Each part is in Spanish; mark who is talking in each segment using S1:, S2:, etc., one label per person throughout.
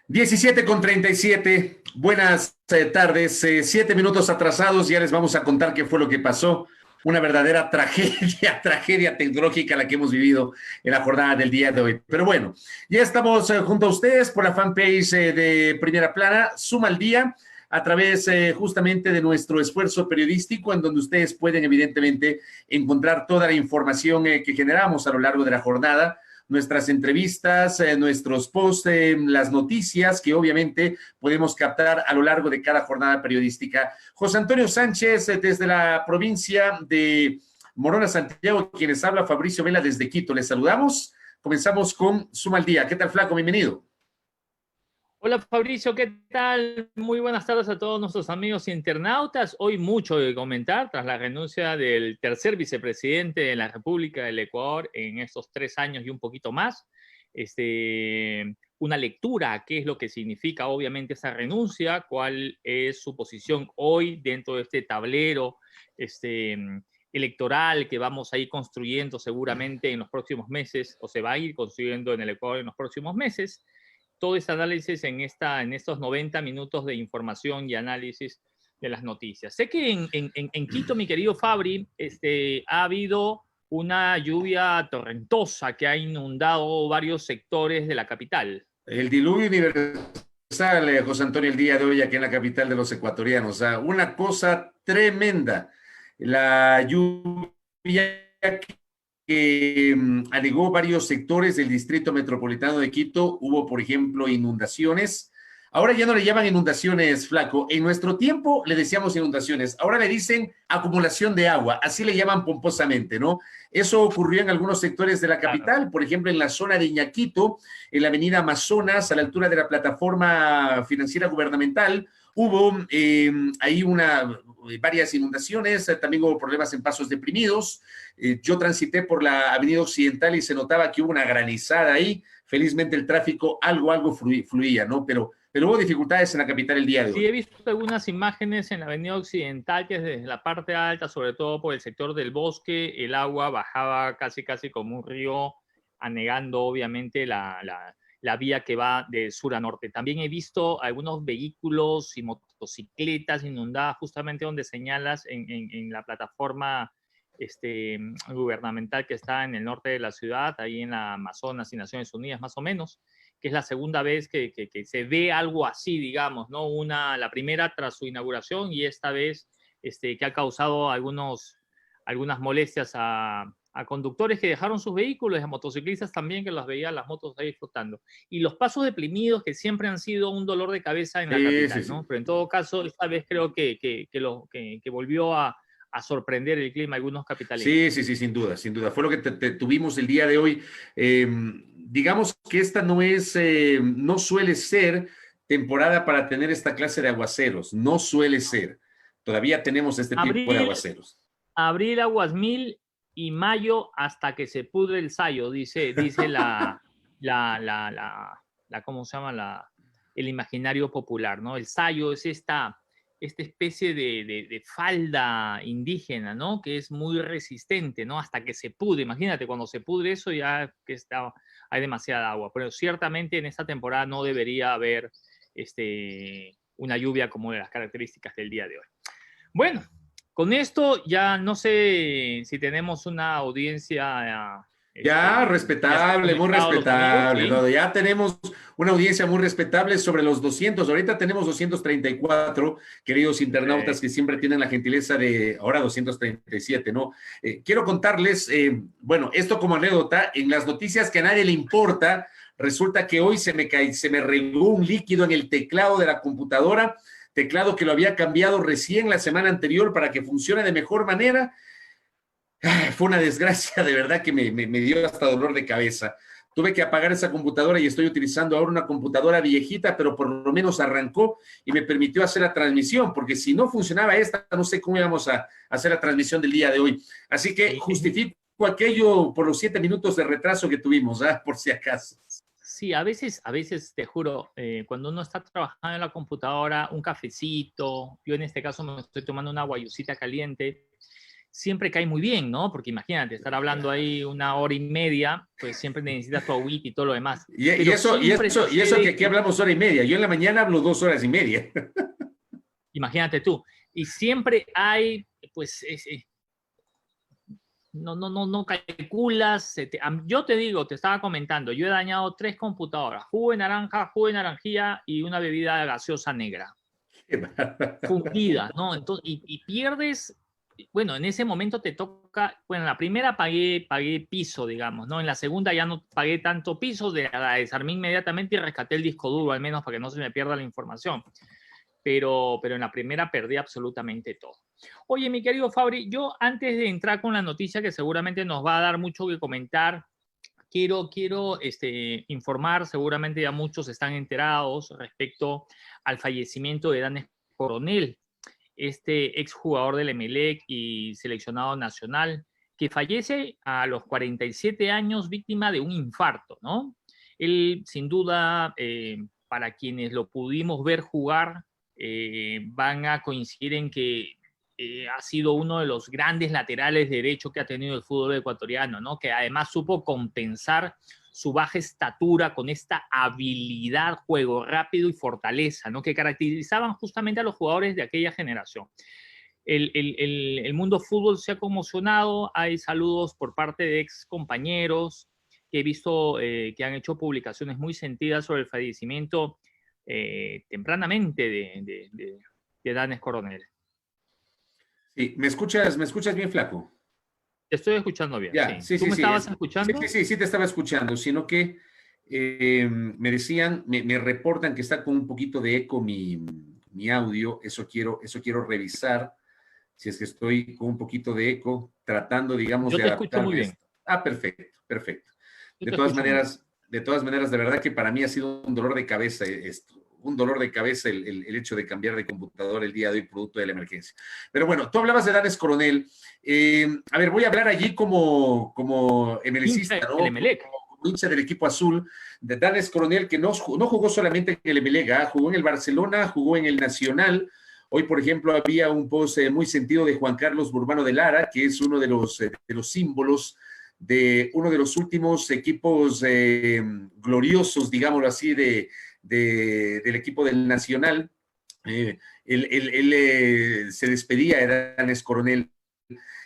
S1: 17:37. Buenas tardes. 7 minutos atrasados. Ya les vamos a contar qué fue lo que pasó. Una verdadera tragedia, tragedia tecnológica la que hemos vivido en la jornada del día de hoy. Pero bueno, ya estamos junto a ustedes por la fanpage de Primera Plana, Suma al Día, a través justamente de nuestro esfuerzo periodístico, en donde ustedes pueden evidentemente encontrar toda la información que generamos a lo largo de la jornada, nuestras entrevistas, nuestros posts, las noticias que obviamente podemos captar a lo largo de cada jornada periodística. José Antonio Sánchez, desde la provincia de Morona, Santiago, quienes habla Fabricio Vela desde Quito. Les saludamos. Comenzamos con Suma al Día. ¿Qué tal, Flaco? Bienvenido.
S2: Hola Fabricio, ¿qué tal? Muy buenas tardes a todos nuestros amigos internautas. Hoy mucho de comentar tras la renuncia del tercer vicepresidente de la República del Ecuador en estos 3 años y un poquito más. Una lectura, qué es lo que significa obviamente esa renuncia, cuál es su posición hoy dentro de este tablero electoral que vamos a ir construyendo seguramente en los próximos meses, o se va a ir construyendo en el Ecuador en los próximos meses. Todo ese análisis en estos 90 minutos de información y análisis de las noticias. Sé que en Quito, mi querido Fabri, ha habido una lluvia torrentosa que ha inundado varios sectores de la capital.
S1: El diluvio universal, José Antonio, el día de hoy aquí en la capital de los ecuatorianos. Una cosa tremenda. La lluvia que anegó varios sectores del distrito metropolitano de Quito. Hubo, por ejemplo, inundaciones. Ahora ya no le llaman inundaciones, Flaco. En nuestro tiempo le decíamos inundaciones. Ahora le dicen acumulación de agua. Así le llaman pomposamente, ¿no? Eso ocurrió en algunos sectores de la capital. Por ejemplo, en la zona de Iñaquito, en la avenida Amazonas, a la altura de la plataforma financiera gubernamental, hubo ahí varias inundaciones, también hubo problemas en pasos deprimidos. Yo transité por la avenida Occidental y se notaba que hubo una granizada ahí. Felizmente el tráfico algo fluía, ¿no? Pero hubo dificultades en la capital el día de
S2: Sí,
S1: hoy.
S2: he visto algunas imágenes en la avenida Occidental, que es desde la parte alta, sobre todo por el sector del bosque, el agua bajaba casi como un río, anegando obviamente la vía que va de sur a norte. También he visto algunos vehículos y motocicletas inundadas justamente donde señalas en la plataforma gubernamental que está en el norte de la ciudad, ahí en la Amazonas y Naciones Unidas más o menos, que es la segunda vez que se ve algo así, digamos, ¿no? La primera tras su inauguración y esta vez que ha causado algunas molestias a conductores que dejaron sus vehículos, a motociclistas también que las veían las motos ahí flotando. Y los pasos deprimidos que siempre han sido un dolor de cabeza en la capital, ¿no? Pero en todo caso, esta vez creo que volvió a sorprender el clima a algunos capitalinos.
S1: Sí, sin duda, sin duda. Fue lo que tuvimos el día de hoy. Digamos que esta no suele ser temporada para tener esta clase de aguaceros, no suele ser. Todavía tenemos este tipo de aguaceros.
S2: Abril aguas mil y mayo hasta que se pudre el sayo, dice ¿cómo se llama? El imaginario popular, ¿no? El sayo es esta especie de falda indígena, ¿no? Que es muy resistente, ¿no? Hasta que se pudre. Imagínate, cuando se pudre eso ya hay demasiada agua. Pero ciertamente en esta temporada no debería haber una lluvia como de las características del día de hoy. Bueno, con esto ya no sé si tenemos una audiencia.
S1: Ya, respetable, muy respetable. ¿Sí? Ya tenemos una audiencia muy respetable sobre los 200. Ahorita tenemos 234, queridos internautas, que siempre tienen la gentileza de, ahora 237, ¿no? Quiero contarles, bueno, esto como anécdota, en las noticias que a nadie le importa, resulta que hoy se me regó un líquido en el teclado de la computadora, teclado que lo había cambiado recién la semana anterior para que funcione de mejor manera. Fue una desgracia, de verdad que me dio hasta dolor de cabeza. Tuve que apagar esa computadora y estoy utilizando ahora una computadora viejita, pero por lo menos arrancó y me permitió hacer la transmisión, porque si no funcionaba esta, no sé cómo íbamos a hacer la transmisión del día de hoy. Así que justifico aquello por los 7 minutos de retraso que tuvimos, por si acaso.
S2: Sí, a veces te juro, cuando uno está trabajando en la computadora, un cafecito, yo en este caso me estoy tomando una guayusita caliente, siempre cae muy bien, ¿no? Porque imagínate, estar hablando ahí 1 hora y media, pues siempre necesitas tu agüita y todo lo demás.
S1: Y
S2: Pero
S1: eso,
S2: siempre sucede
S1: que aquí
S2: que,
S1: hablamos 1 hora y media. Yo en la mañana hablo 2 horas y media.
S2: imagínate tú, y siempre hay, pues, no calculas. Yo te digo, te estaba comentando, yo he dañado 3 computadoras, jugo de naranja, jugo de naranjilla y una bebida gaseosa negra, fundida, ¿no? Entonces, y pierdes, bueno, en ese momento te toca, bueno, en la primera pagué piso, digamos, ¿no? En la segunda ya no pagué tanto piso, la desarmé inmediatamente y rescaté el disco duro, al menos para que no se me pierda la información. Pero en la primera perdí absolutamente todo. Oye, mi querido Fabri, yo antes de entrar con la noticia que seguramente nos va a dar mucho que comentar, quiero informar, seguramente ya muchos están enterados respecto al fallecimiento de Danes Coronel, este exjugador del Emelec y seleccionado nacional, que fallece a los 47 años víctima de un infarto, ¿no? Él, sin duda, para quienes lo pudimos ver jugar, van a coincidir en que ha sido uno de los grandes laterales derechos que ha tenido el fútbol ecuatoriano, ¿no? Que además supo compensar su baja estatura con esta habilidad, juego rápido y fortaleza, ¿no? Que caracterizaban justamente a los jugadores de aquella generación. El mundo fútbol se ha conmocionado, hay saludos por parte de ex compañeros que he visto que han hecho publicaciones muy sentidas sobre el fallecimiento tempranamente de Danes Coronel.
S1: Sí, ¿me escuchas bien, flaco?
S2: Te estoy escuchando bien,
S1: Ya,
S2: sí.
S1: sí,
S2: ¿Tú
S1: sí,
S2: me
S1: sí.
S2: estabas
S1: Sí,
S2: escuchando?
S1: sí, sí, sí te estaba escuchando, sino que me decían, me reportan que está con un poquito de eco mi audio. Eso quiero revisar, si es que estoy con un poquito de eco, tratando, digamos,
S2: Yo
S1: de
S2: te escucho muy
S1: adaptarme a
S2: bien.
S1: esto. Ah, perfecto, perfecto.
S2: Yo
S1: De
S2: te
S1: todas
S2: escucho muy bien.
S1: maneras, de todas maneras, de verdad que para mí ha sido un dolor de cabeza esto, un dolor de cabeza el hecho de cambiar de computador el día de hoy producto de la emergencia. Pero bueno, tú hablabas de Danes Coronel. A ver, voy a hablar allí como
S2: Hincha
S1: emelecista,
S2: del
S1: ¿no?
S2: Emelec.
S1: Como hincha del equipo azul, de Danes Coronel, que no jugó solamente en el Emelec, jugó en el Barcelona, jugó en el Nacional. Hoy, por ejemplo, había un post muy sentido de Juan Carlos Burbano de Lara, que es uno de los símbolos de uno de los últimos equipos gloriosos, digámoslo así, del equipo del Nacional. Él se despedía de Danes Coronel.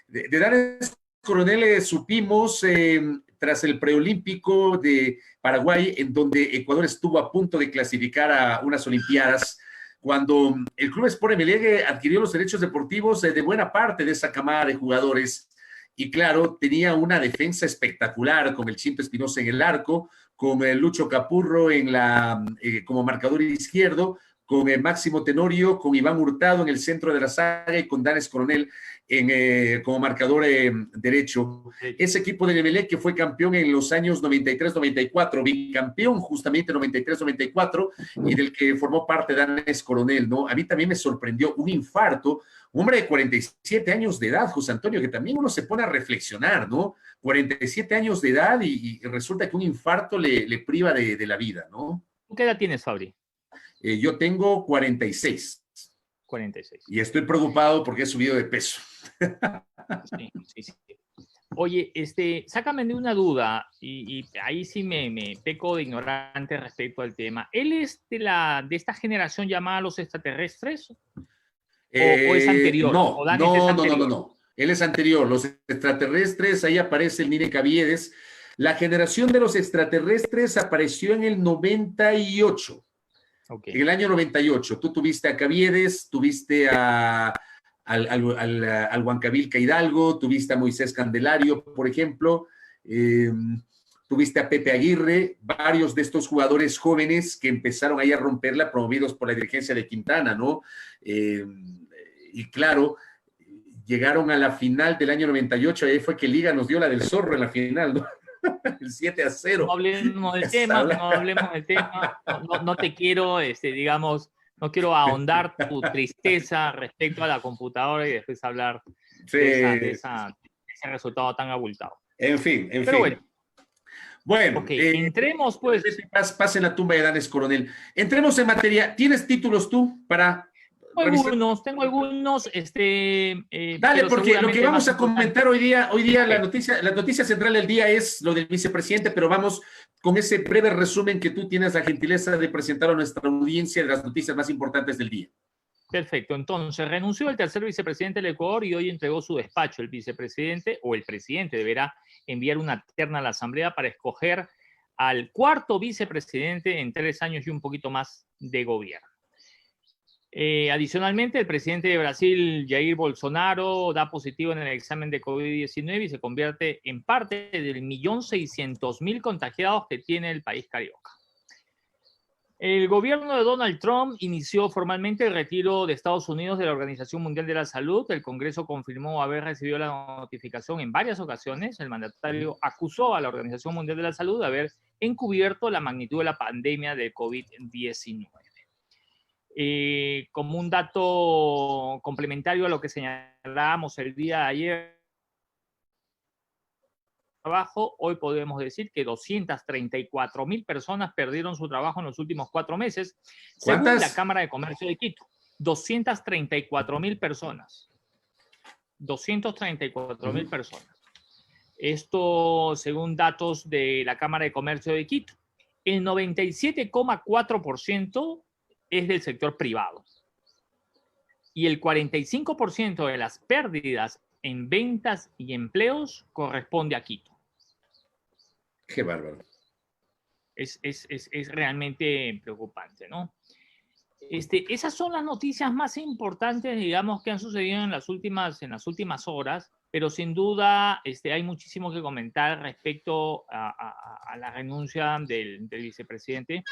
S1: De Danes Coronel supimos tras el preolímpico de Paraguay, en donde Ecuador estuvo a punto de clasificar a unas Olimpiadas, cuando el Club Sport Emelec adquirió los derechos deportivos de buena parte de esa camada de jugadores. Y claro, tenía una defensa espectacular con el Chimpe Espinosa en el arco, con el Lucho Capurro como marcador izquierdo, con el Máximo Tenorio, con Iván Hurtado en el centro de la saga y con Danes Coronel como marcador derecho. Ese equipo de Emelec que fue campeón en los años 93-94, bicampeón justamente 93-94, y del que formó parte Danes Coronel, ¿no? A mí también me sorprendió un infarto, un hombre de 47 años de edad, José Antonio, que también uno se pone a reflexionar, ¿no? 47 años de edad y resulta que un infarto le priva de la vida, ¿no?
S2: ¿Tú qué edad tienes, Fabri?
S1: Yo tengo 46.
S2: 46.
S1: Y estoy preocupado porque he subido de peso.
S2: Sí, sí, sí. Oye, sácame de una duda, y ahí sí me peco de ignorante respecto al tema. ¿Él es de esta generación llamada los extraterrestres? ¿O es anterior? ¿O
S1: No,
S2: Danes es
S1: no, no, no, no,
S2: anterior?
S1: no. Él es anterior. Los extraterrestres, ahí aparece el Nine Caviedes. La generación de los extraterrestres apareció en el 98.
S2: Ok.
S1: En el año 98. Tú tuviste a Caviedes, tuviste al Huancavilca Hidalgo, tuviste a Moisés Candelario, por ejemplo, tuviste a Pepe Aguirre, varios de estos jugadores jóvenes que empezaron ahí a romperla, promovidos por la dirigencia de Quintana, ¿no? Y claro, llegaron a la final del año 98, ahí fue que Liga nos dio la del zorro en la final, ¿no? El 7-0.
S2: No hablemos del tema, no hablemos del tema. No te quiero, digamos, no quiero ahondar tu tristeza respecto a la computadora y después hablar
S1: Sí.
S2: de ese resultado tan abultado.
S1: En fin.
S2: Pero bueno.
S1: Bueno,
S2: ok, entremos pues.
S1: Pasen la tumba de Danes Coronel. Entremos en materia. ¿Tienes títulos tú para
S2: Tengo algunos,
S1: Dale,
S2: pero
S1: porque lo que
S2: seguramente
S1: vamos
S2: más
S1: a comentar
S2: importante.
S1: hoy día
S2: Ok,
S1: la noticia central del día es lo del vicepresidente, pero vamos con ese breve resumen que tú tienes la gentileza de presentar a nuestra audiencia de las noticias más importantes del día.
S2: perfecto. Entonces, renunció el tercer vicepresidente del Ecuador y hoy entregó su despacho. El vicepresidente o el presidente deberá enviar una terna a la Asamblea para escoger al cuarto vicepresidente en 3 años y un poquito más de gobierno. Adicionalmente, el presidente de Brasil, Jair Bolsonaro, da positivo en el examen de COVID-19 y se convierte en parte del 1.600.000 contagiados que tiene el país carioca. El gobierno de Donald Trump inició formalmente el retiro de Estados Unidos de la Organización Mundial de la Salud. El Congreso confirmó haber recibido la notificación en varias ocasiones. El mandatario acusó a la Organización Mundial de la Salud de haber encubierto la magnitud de la pandemia de COVID-19. Como un dato complementario a lo que señalábamos el día de ayer, hoy podemos decir que 234.000 personas perdieron su trabajo en los últimos 4 meses, según la Cámara de Comercio de Quito. 234.000 personas. 234.000 personas. Esto según datos de la Cámara de Comercio de Quito. El 97,4% es del sector privado. Y el 45% de las pérdidas en ventas y empleos corresponde a Quito.
S1: Qué bárbaro.
S2: Es realmente preocupante, ¿no? Esas son las noticias más importantes, digamos, que han sucedido en las últimas horas, pero sin duda hay muchísimo que comentar respecto a la renuncia del vicepresidente,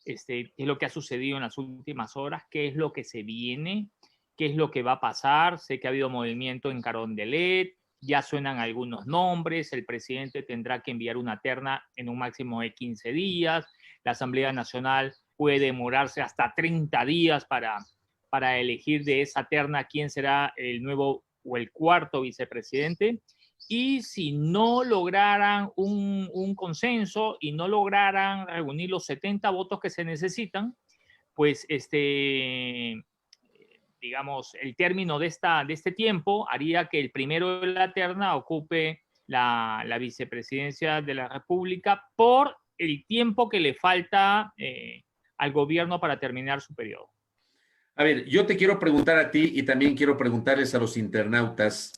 S2: qué es lo que ha sucedido en las últimas horas, qué es lo que se viene, qué es lo que va a pasar. Sé que ha habido movimiento en Carondelet, ya suenan algunos nombres, el presidente tendrá que enviar una terna en un máximo de 15 días, la Asamblea Nacional puede demorarse hasta 30 días para elegir de esa terna quién será el nuevo o el cuarto vicepresidente. Y si no lograran un consenso y no lograran reunir los 70 votos que se necesitan, pues digamos, el término de este tiempo haría que el primero de la terna ocupe la vicepresidencia de la República por el tiempo que le falta al gobierno para terminar su periodo.
S1: A ver, yo te quiero preguntar a ti y también quiero preguntarles a los internautas.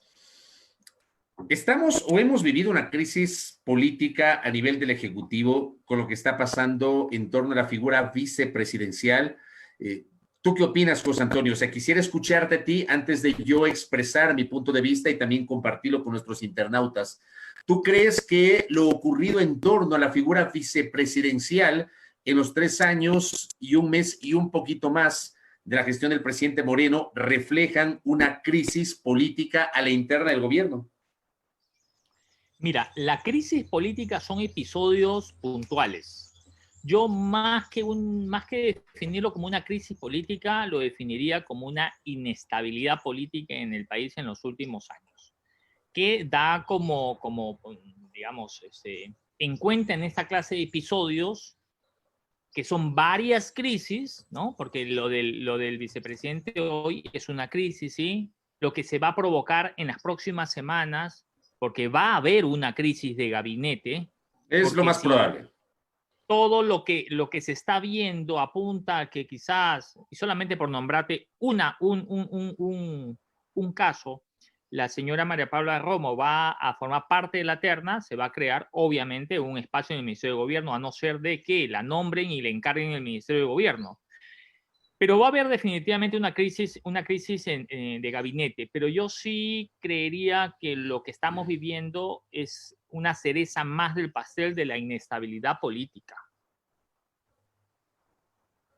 S1: ¿Estamos o hemos vivido una crisis política a nivel del Ejecutivo con lo que está pasando en torno a la figura vicepresidencial? ¿Tú qué opinas, José Antonio? O sea, quisiera escucharte a ti antes de yo expresar mi punto de vista y también compartirlo con nuestros internautas. ¿Tú crees que lo ocurrido en torno a la figura vicepresidencial en los 3 años y 1 mes y un poquito más de la gestión del presidente Moreno reflejan una crisis política a la interna del gobierno?
S2: Mira, la crisis política son episodios puntuales. Yo más que definirlo como una crisis política, lo definiría como una inestabilidad política en el país en los últimos años, que da como digamos, en cuenta en esta clase de episodios, que son varias crisis, ¿no? Porque lo del vicepresidente hoy es una crisis, ¿sí? Lo que se va a provocar en las próximas semanas, porque va a haber una crisis de gabinete.
S1: Es lo más probable.
S2: Todo lo que se está viendo apunta a que quizás, y solamente por nombrarte un caso, la señora María Paula Romo va a formar parte de la terna, se va a crear obviamente un espacio en el Ministerio de Gobierno, a no ser de que la nombren y le encarguen el Ministerio de Gobierno. Pero va a haber definitivamente una crisis de gabinete, pero yo sí creería que lo que estamos viviendo es una cereza más del pastel de la inestabilidad política.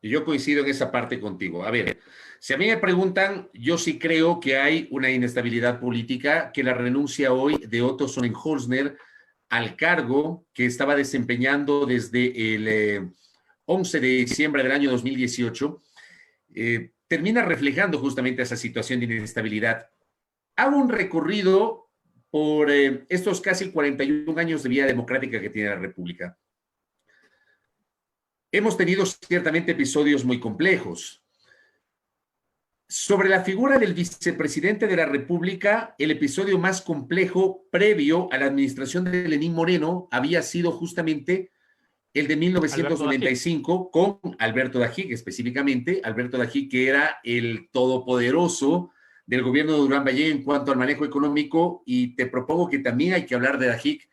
S1: Y yo coincido en esa parte contigo. A ver, si a mí me preguntan, yo sí creo que hay una inestabilidad política, que la renuncia hoy de Otto Sonnenholzner al cargo que estaba desempeñando desde el 11 de diciembre del año 2018, termina reflejando justamente esa situación de inestabilidad. Hago un recorrido por estos casi 41 años de vida democrática que tiene la República. Hemos tenido ciertamente episodios muy complejos. Sobre la figura del vicepresidente de la República, el episodio más complejo previo a la administración de Lenín Moreno había sido justamente el de 1995 con Alberto Dajic, específicamente, Alberto Dajic, que era el todopoderoso del gobierno de Durán Ballén en cuanto al manejo económico, y te propongo que también hay que hablar de Dajic,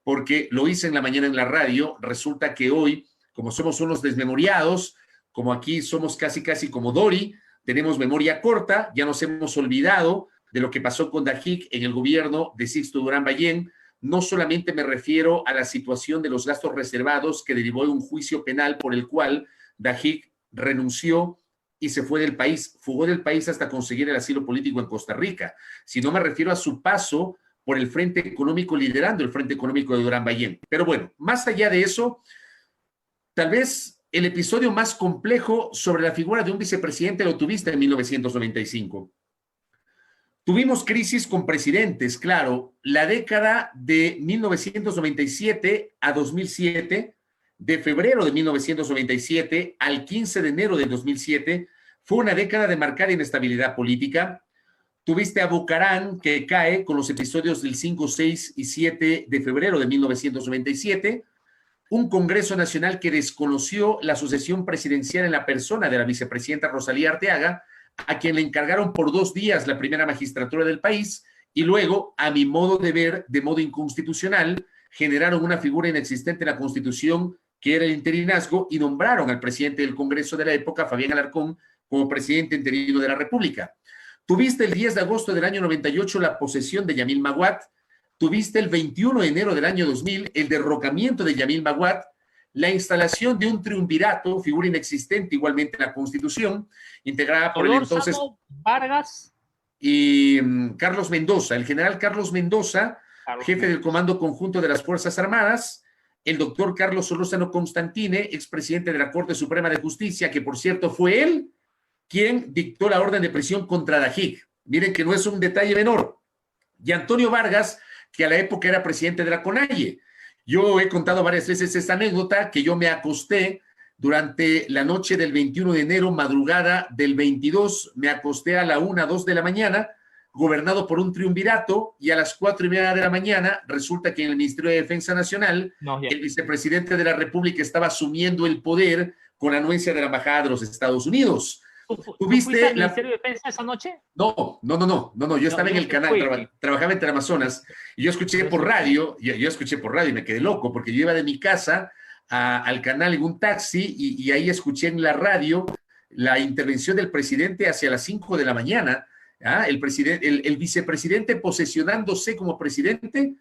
S1: porque lo hice en la mañana en la radio. Resulta que hoy, como somos unos desmemoriados, como aquí somos casi como Dori, tenemos memoria corta, ya nos hemos olvidado de lo que pasó con Dajic en el gobierno de Sixto Durán Ballén. No solamente me refiero a la situación de los gastos reservados que derivó de un juicio penal por el cual Dajic renunció y se fue del país, fugó del país hasta conseguir el asilo político en Costa Rica, sino me refiero a su paso por el Frente Económico, liderando el Frente Económico de Durán Ballén. Pero bueno, más allá de eso, tal vez el episodio más complejo sobre la figura de un vicepresidente lo tuviste en 1995. Tuvimos crisis con presidentes, claro. La década de 1997 a 2007, de febrero de 1997 al 15 de enero de 2007, fue una década de marcada inestabilidad política. Tuviste a Bucarán, que cae con los episodios del 5, 6 y 7 de febrero de 1997, un Congreso Nacional que desconoció la sucesión presidencial en la persona de la vicepresidenta Rosalía Arteaga, a quien le encargaron por 2 días la primera magistratura del país, y luego, a mi modo de ver, de modo inconstitucional, generaron una figura inexistente en la Constitución, que era el interinazgo, y nombraron al presidente del Congreso de la época, Fabián Alarcón, como presidente interino de la República. Tuviste el 10 de agosto del año 98 la posesión de Yamil Maguad. Tuviste el 21 de enero del año 2000 el derrocamiento de Yamil Maguad, la instalación de un triunvirato, figura inexistente igualmente en la Constitución, integrada por el entonces
S2: Vargas
S1: y Carlos Mendoza, el general Carlos Mendoza, jefe del Comando Conjunto de las Fuerzas Armadas, el doctor Carlos Solórzano Constantine, expresidente de la Corte Suprema de Justicia, que por cierto fue él quien dictó la orden de prisión contra Dajic. Miren que no es un detalle menor. Y Antonio Vargas, que a la época era presidente de la CONAIE. Yo he contado varias veces esta anécdota, que yo me acosté durante la noche del 21 de enero, madrugada del 22, me acosté a la 1, 2 de la mañana, gobernado por un triunvirato, y a las 4:30 de la mañana resulta que en el Ministerio de Defensa Nacional, el vicepresidente de la República estaba asumiendo el poder con anuencia de la Embajada de los Estados Unidos.
S2: ¿Tú fuiste al Ministerio de Defensa esa noche?
S1: No, yo estaba en el canal, trabajaba entre Amazonas, y yo escuché por radio, yo escuché por radio y me quedé loco, porque yo iba de mi casa al canal en un taxi, y ahí escuché en la radio la intervención del presidente hacia las 5 de la mañana, el vicepresidente posesionándose como presidente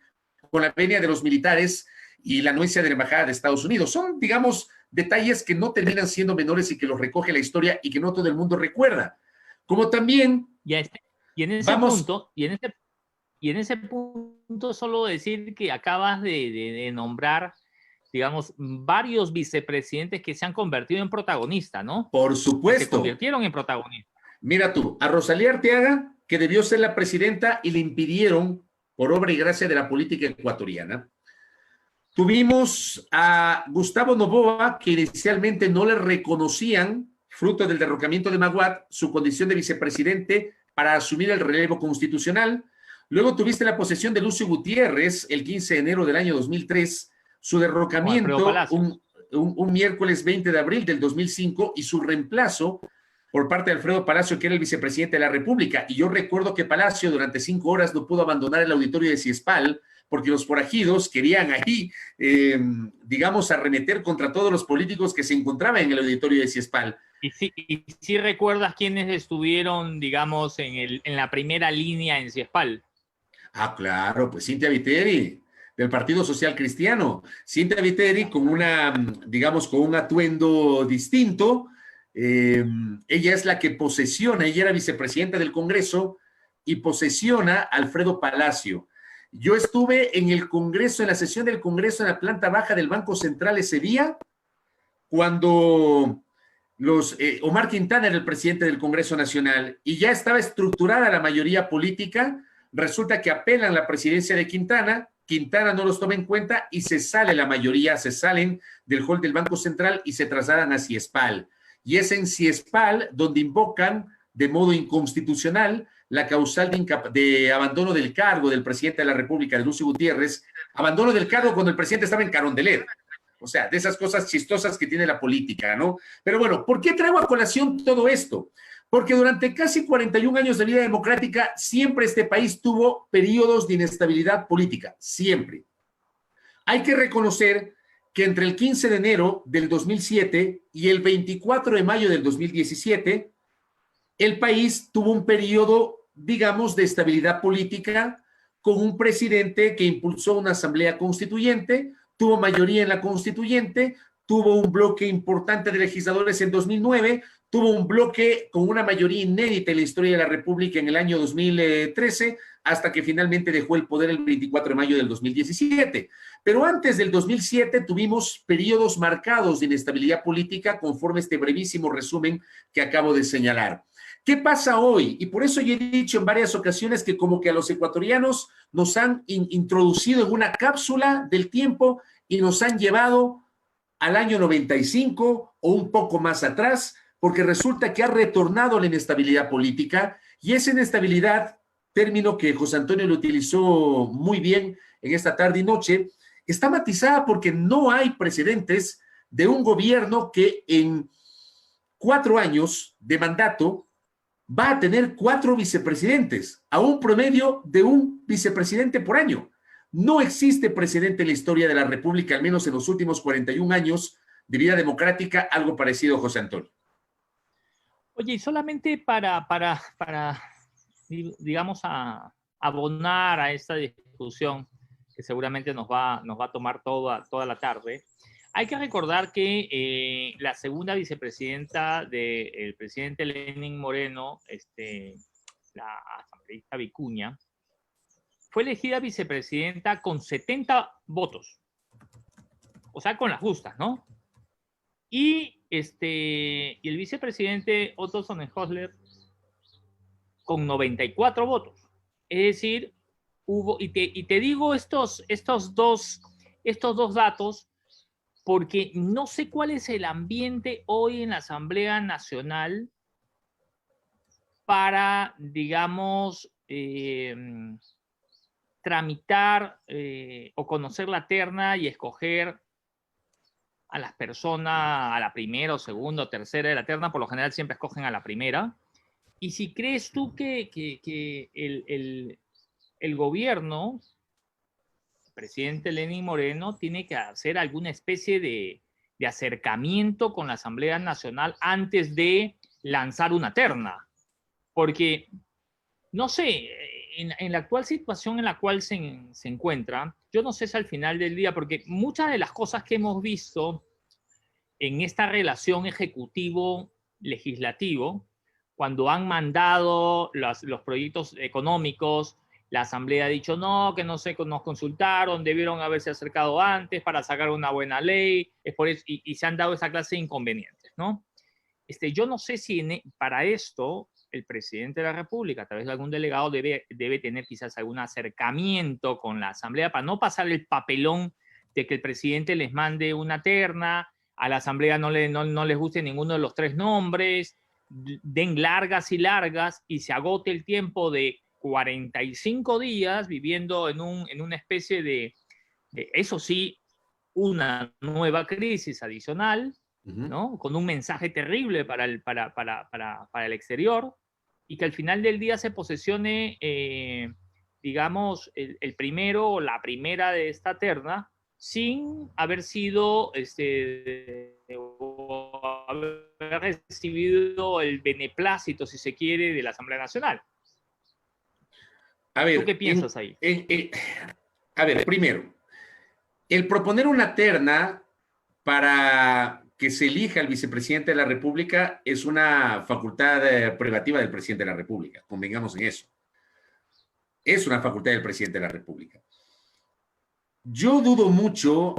S1: con la venia de los militares y la anuencia de la Embajada de Estados Unidos. Son, digamos, detalles que no terminan siendo menores y que los recoge la historia y que no todo el mundo recuerda. Como también...
S2: Y en ese punto solo decir que acabas de nombrar, digamos, varios vicepresidentes que se han convertido en protagonistas, ¿no?
S1: Por supuesto.
S2: Se convirtieron en protagonistas.
S1: Mira tú, a Rosalía Arteaga, que debió ser la presidenta y le impidieron por obra y gracia de la política ecuatoriana. Tuvimos a Gustavo Noboa, que inicialmente no le reconocían, fruto del derrocamiento de Maguad, su condición de vicepresidente para asumir el relevo constitucional. Luego tuviste la posesión de Lucio Gutiérrez el 15 de enero del año 2003, su derrocamiento un miércoles 20 de abril del 2005 y su reemplazo por parte de Alfredo Palacio, que era el vicepresidente de la República. Y yo recuerdo que Palacio durante 5 horas no pudo abandonar el auditorio de Ciespal, porque los forajidos querían ahí, digamos, arremeter contra todos los políticos que se encontraban en el auditorio de Ciespal.
S2: ¿Y si recuerdas quiénes estuvieron, digamos, en la primera línea en Ciespal?
S1: Ah, claro, pues Cintia Viteri, del Partido Social Cristiano. Cintia Viteri con digamos, con un atuendo distinto. Ella es la que posesiona, ella era vicepresidenta del Congreso y posesiona a Alfredo Palacio. Yo estuve en el Congreso, en la sesión del Congreso en la planta baja del Banco Central ese día, cuando Omar Quintana era el presidente del Congreso Nacional y ya estaba estructurada la mayoría política. Resulta que apelan la presidencia de Quintana no los toma en cuenta y se sale la mayoría, se salen del hall del Banco Central y se trasladan a Ciespal. Y es en Ciespal donde invocan de modo inconstitucional la causal de abandono del cargo del presidente de la República, de Lucio Gutiérrez, abandono del cargo cuando el presidente estaba en Carondelet. O sea, de esas cosas chistosas que tiene la política, ¿no? Pero bueno, ¿por qué traigo a colación todo esto? Porque durante casi 41 años de vida democrática, siempre este país tuvo periodos de inestabilidad política, siempre. Hay que reconocer que entre el 15 de enero del 2007 y el 24 de mayo del 2017, el país tuvo un periodo, digamos, de estabilidad política con un presidente que impulsó una asamblea constituyente, tuvo mayoría en la constituyente, tuvo un bloque importante de legisladores en 2009, tuvo un bloque con una mayoría inédita en la historia de la República en el año 2013, hasta que finalmente dejó el poder el 24 de mayo del 2017. Pero antes del 2007 tuvimos periodos marcados de inestabilidad política conforme este brevísimo resumen que acabo de señalar. ¿Qué pasa hoy? Y por eso yo he dicho en varias ocasiones que como que a los ecuatorianos nos han introducido en una cápsula del tiempo y nos han llevado al año 95 o un poco más atrás, porque resulta que ha retornado la inestabilidad política y esa inestabilidad, término que José Antonio lo utilizó muy bien en esta tarde y noche, está matizada porque no hay precedentes de un gobierno que en 4 años de mandato va a tener 4 vicepresidentes, a un promedio de un vicepresidente por año. No existe precedente en la historia de la República, al menos en los últimos 41 años de vida democrática, algo parecido, José Antonio.
S2: Oye, y solamente para digamos, abonar a esta discusión, que seguramente nos va a tomar toda la tarde, hay que recordar que la segunda vicepresidenta del presidente Lenín Moreno, la asambleísta Vicuña, fue elegida vicepresidenta con 70 votos. O sea, con las justas, ¿no? Y el vicepresidente Otto Sonnenhösler con 94 votos. Es decir, hubo, y te digo estos dos datos porque no sé cuál es el ambiente hoy en la Asamblea Nacional para, digamos, tramitar o conocer la terna y escoger a las personas a la primera o segunda o tercera de la terna. Por lo general siempre escogen a la primera. Y si crees tú que el gobierno, el presidente Lenín Moreno, tiene que hacer alguna especie de acercamiento con la Asamblea Nacional antes de lanzar una terna. Porque, no sé, en la actual situación en la cual se encuentra, yo no sé si al final del día, porque muchas de las cosas que hemos visto en esta relación ejecutivo-legislativo, cuando han mandado los proyectos económicos, la Asamblea ha dicho no, que no nos consultaron, debieron haberse acercado antes para sacar una buena ley, es por eso, y se han dado esa clase de inconvenientes, ¿no? Yo no sé si para esto el presidente de la República, a través de algún delegado, debe tener quizás algún acercamiento con la Asamblea para no pasar el papelón de que el presidente les mande una terna, a la Asamblea no les guste ninguno de los 3 nombres, den largas y largas y se agote el tiempo de 45 días viviendo en una especie de, eso sí, una nueva crisis adicional, ¿no? Con un mensaje terrible para el exterior, y que al final del día se posesione, digamos, el primero o la primera de esta terna sin haber sido, o haber recibido el beneplácito, si se quiere, de la Asamblea Nacional.
S1: A ver,
S2: ¿tú qué piensas ahí?
S1: A ver, primero, el proponer una terna para que se elija el vicepresidente de la República es una facultad privativa del presidente de la República, convengamos en eso. Es una facultad del presidente de la República. Yo dudo mucho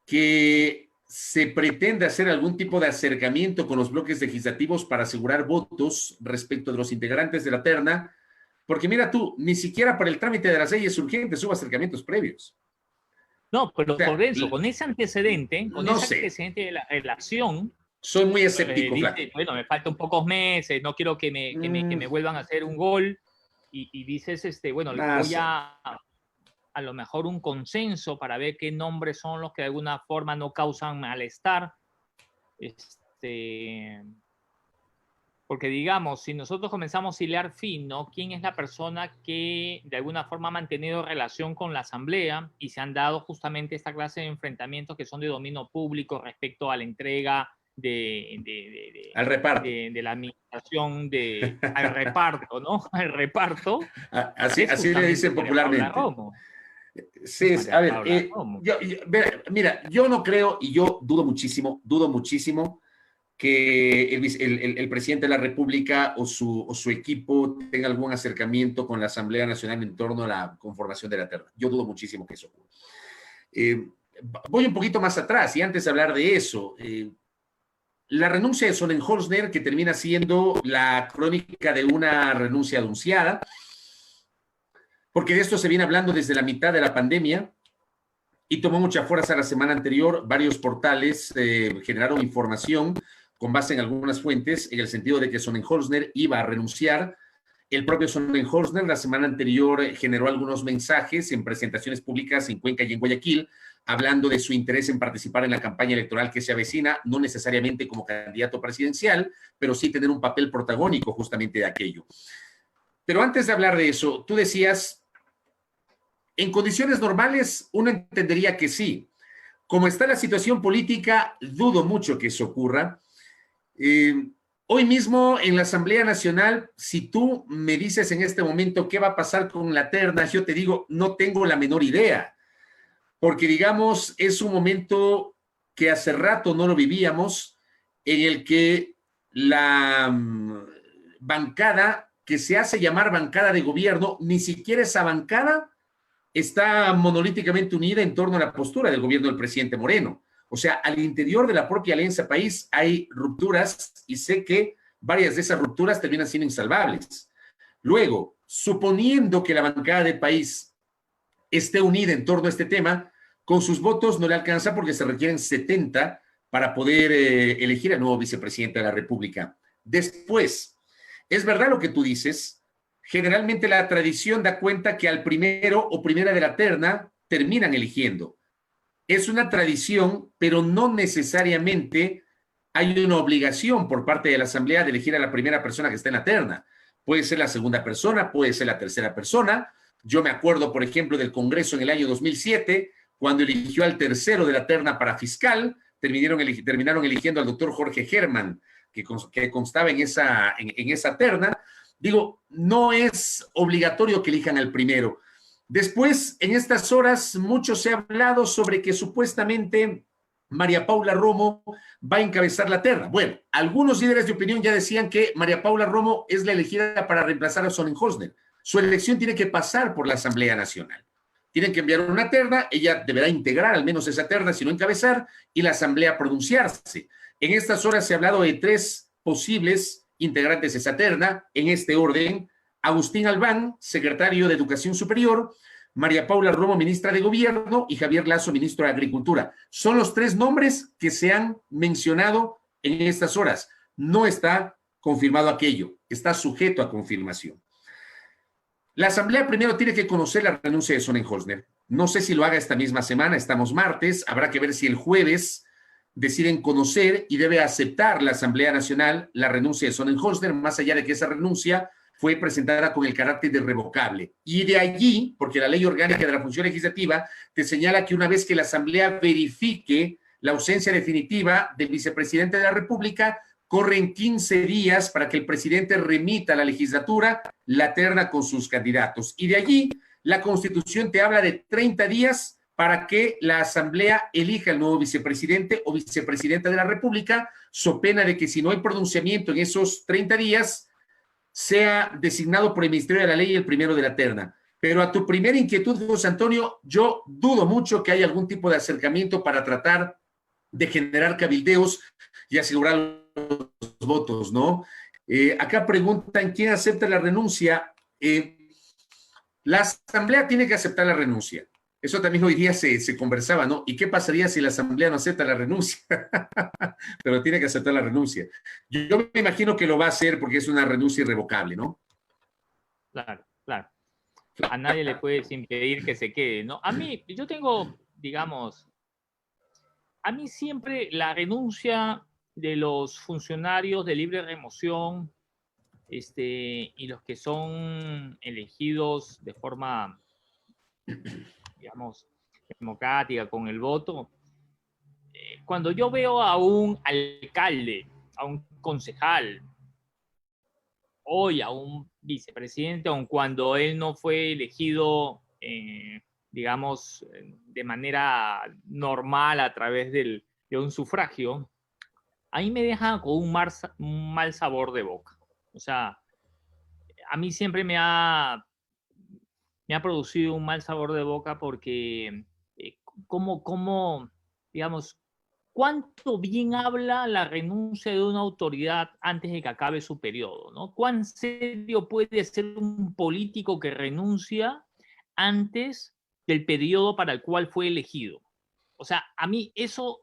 S1: que se pretenda hacer algún tipo de acercamiento con los bloques legislativos para asegurar votos respecto de los integrantes de la terna, porque mira tú, ni siquiera para el trámite de las leyes urgentes hubo acercamientos previos.
S2: No, pero o sea, por eso, con ese antecedente,
S1: de la relación, Soy muy escéptico, Flaco.
S2: Dice, bueno, me faltan pocos meses, no quiero que me vuelvan a hacer un gol. Y dices, bueno, voy a lo mejor un consenso para ver qué nombres son los que de alguna forma no causan malestar. Porque digamos, si nosotros comenzamos a hilar fino, ¿quién es la persona que de alguna forma ha mantenido relación con la Asamblea y se han dado justamente esta clase de enfrentamientos que son de dominio público respecto a la entrega
S1: al reparto.
S2: De la administración al reparto, ¿no? Al reparto.
S1: Así le dicen popularmente. Sí, a ver, mira, yo no creo y yo dudo muchísimo que el presidente de la República o su equipo tenga algún acercamiento con la Asamblea Nacional en torno a la conformación de la terna. Yo dudo muchísimo que eso ocurra. Voy un poquito más atrás y antes de hablar de eso, la renuncia de Sonnenholzner, que termina siendo la crónica de una renuncia anunciada, porque de esto se viene hablando desde la mitad de la pandemia y tomó mucha fuerza la semana anterior. Varios portales generaron información con base en algunas fuentes en el sentido de que Sonnenholzner iba a renunciar. El propio Sonnenholzner la semana anterior generó algunos mensajes en presentaciones públicas en Cuenca y en Guayaquil, hablando de su interés en participar en la campaña electoral que se avecina, no necesariamente como candidato presidencial, pero sí tener un papel protagónico justamente de aquello. Pero antes de hablar de eso, tú decías, en condiciones normales uno entendería que sí. Como está la situación política, dudo mucho que eso ocurra. Hoy mismo en la Asamblea Nacional, si tú me dices en este momento qué va a pasar con la terna, yo te digo, no tengo la menor idea, porque digamos, es un momento que hace rato no lo vivíamos, en el que la bancada que se hace llamar bancada de gobierno, ni siquiera esa bancada está monolíticamente unida en torno a la postura del gobierno del presidente Moreno. O sea, al interior de la propia Alianza País hay rupturas y sé que varias de esas rupturas terminan siendo insalvables. Luego, suponiendo que la bancada de País esté unida en torno a este tema, con sus votos no le alcanza porque se requieren 70 para poder elegir al nuevo vicepresidente de la República. Después, es verdad lo que tú dices. Generalmente la tradición da cuenta que al primero o primera de la terna terminan eligiendo. Es una tradición, pero no necesariamente hay una obligación por parte de la Asamblea de elegir a la primera persona que está en la terna. Puede ser la segunda persona, puede ser la tercera persona. Yo me acuerdo, por ejemplo, del Congreso en el año 2007, cuando eligió al tercero de la terna para fiscal, terminaron eligiendo al doctor Jorge Germán, que constaba en esa terna. Digo, no es obligatorio que elijan al primero. Después, en estas horas, mucho se ha hablado sobre que supuestamente María Paula Romo va a encabezar la terna. Bueno, algunos líderes de opinión ya decían que María Paula Romo es la elegida para reemplazar a Sonnenholzner. Su elección tiene que pasar por la Asamblea Nacional. Tienen que enviar una terna, ella deberá integrar al menos esa terna, si no encabezar, y la Asamblea pronunciarse. En estas horas se ha hablado de 3 posibles integrantes de esa terna, en este orden: Agustín Albán, secretario de Educación Superior; María Paula Romo, ministra de Gobierno; y Javier Lazo, ministro de Agricultura. Son los 3 nombres que se han mencionado en estas horas. No está confirmado aquello, está sujeto a confirmación. La Asamblea primero tiene que conocer la renuncia de Sonnenholzner. No sé si lo haga esta misma semana, estamos martes, habrá que ver si el jueves deciden conocer y debe aceptar la Asamblea Nacional la renuncia de Sonnenholzner, más allá de que esa renuncia fue presentada con el carácter de irrevocable. Y de allí, porque la ley orgánica de la función legislativa te señala que una vez que la Asamblea verifique la ausencia definitiva del vicepresidente de la República, corren 15 días para que el presidente remita a la legislatura la terna con sus candidatos. Y de allí, la Constitución te habla de 30 días para que la Asamblea elija el nuevo vicepresidente o vicepresidenta de la República, so pena de que si no hay pronunciamiento en esos 30 días, sea designado por el Ministerio de la Ley el primero de la terna. Pero a tu primera inquietud, José Antonio, yo dudo mucho que haya algún tipo de acercamiento para tratar de generar cabildeos y asegurar los votos, ¿no? Acá preguntan quién acepta la renuncia. La Asamblea tiene que aceptar la renuncia. Eso también hoy día se conversaba, ¿no? ¿Y qué pasaría si la Asamblea no acepta la renuncia? Pero tiene que aceptar la renuncia. Yo me imagino que lo va a hacer porque es una renuncia irrevocable, ¿no?
S2: Claro, claro. A nadie le puedes impedir que se quede, ¿no? A mí, yo tengo, digamos, a mí siempre la renuncia de los funcionarios de libre remoción y los que son elegidos de forma, digamos, democrática con el voto, cuando yo veo a un alcalde, a un concejal, hoy a un vicepresidente, aun cuando él no fue elegido, digamos, de manera normal a través de un sufragio, ahí me deja con un mal sabor de boca. O sea, a mí siempre me ha producido un mal sabor de boca porque, como, digamos, cuánto bien habla la renuncia de una autoridad antes de que acabe su periodo, ¿no? ¿Cuán serio puede ser un político que renuncia antes del periodo para el cual fue elegido? O sea, a mí eso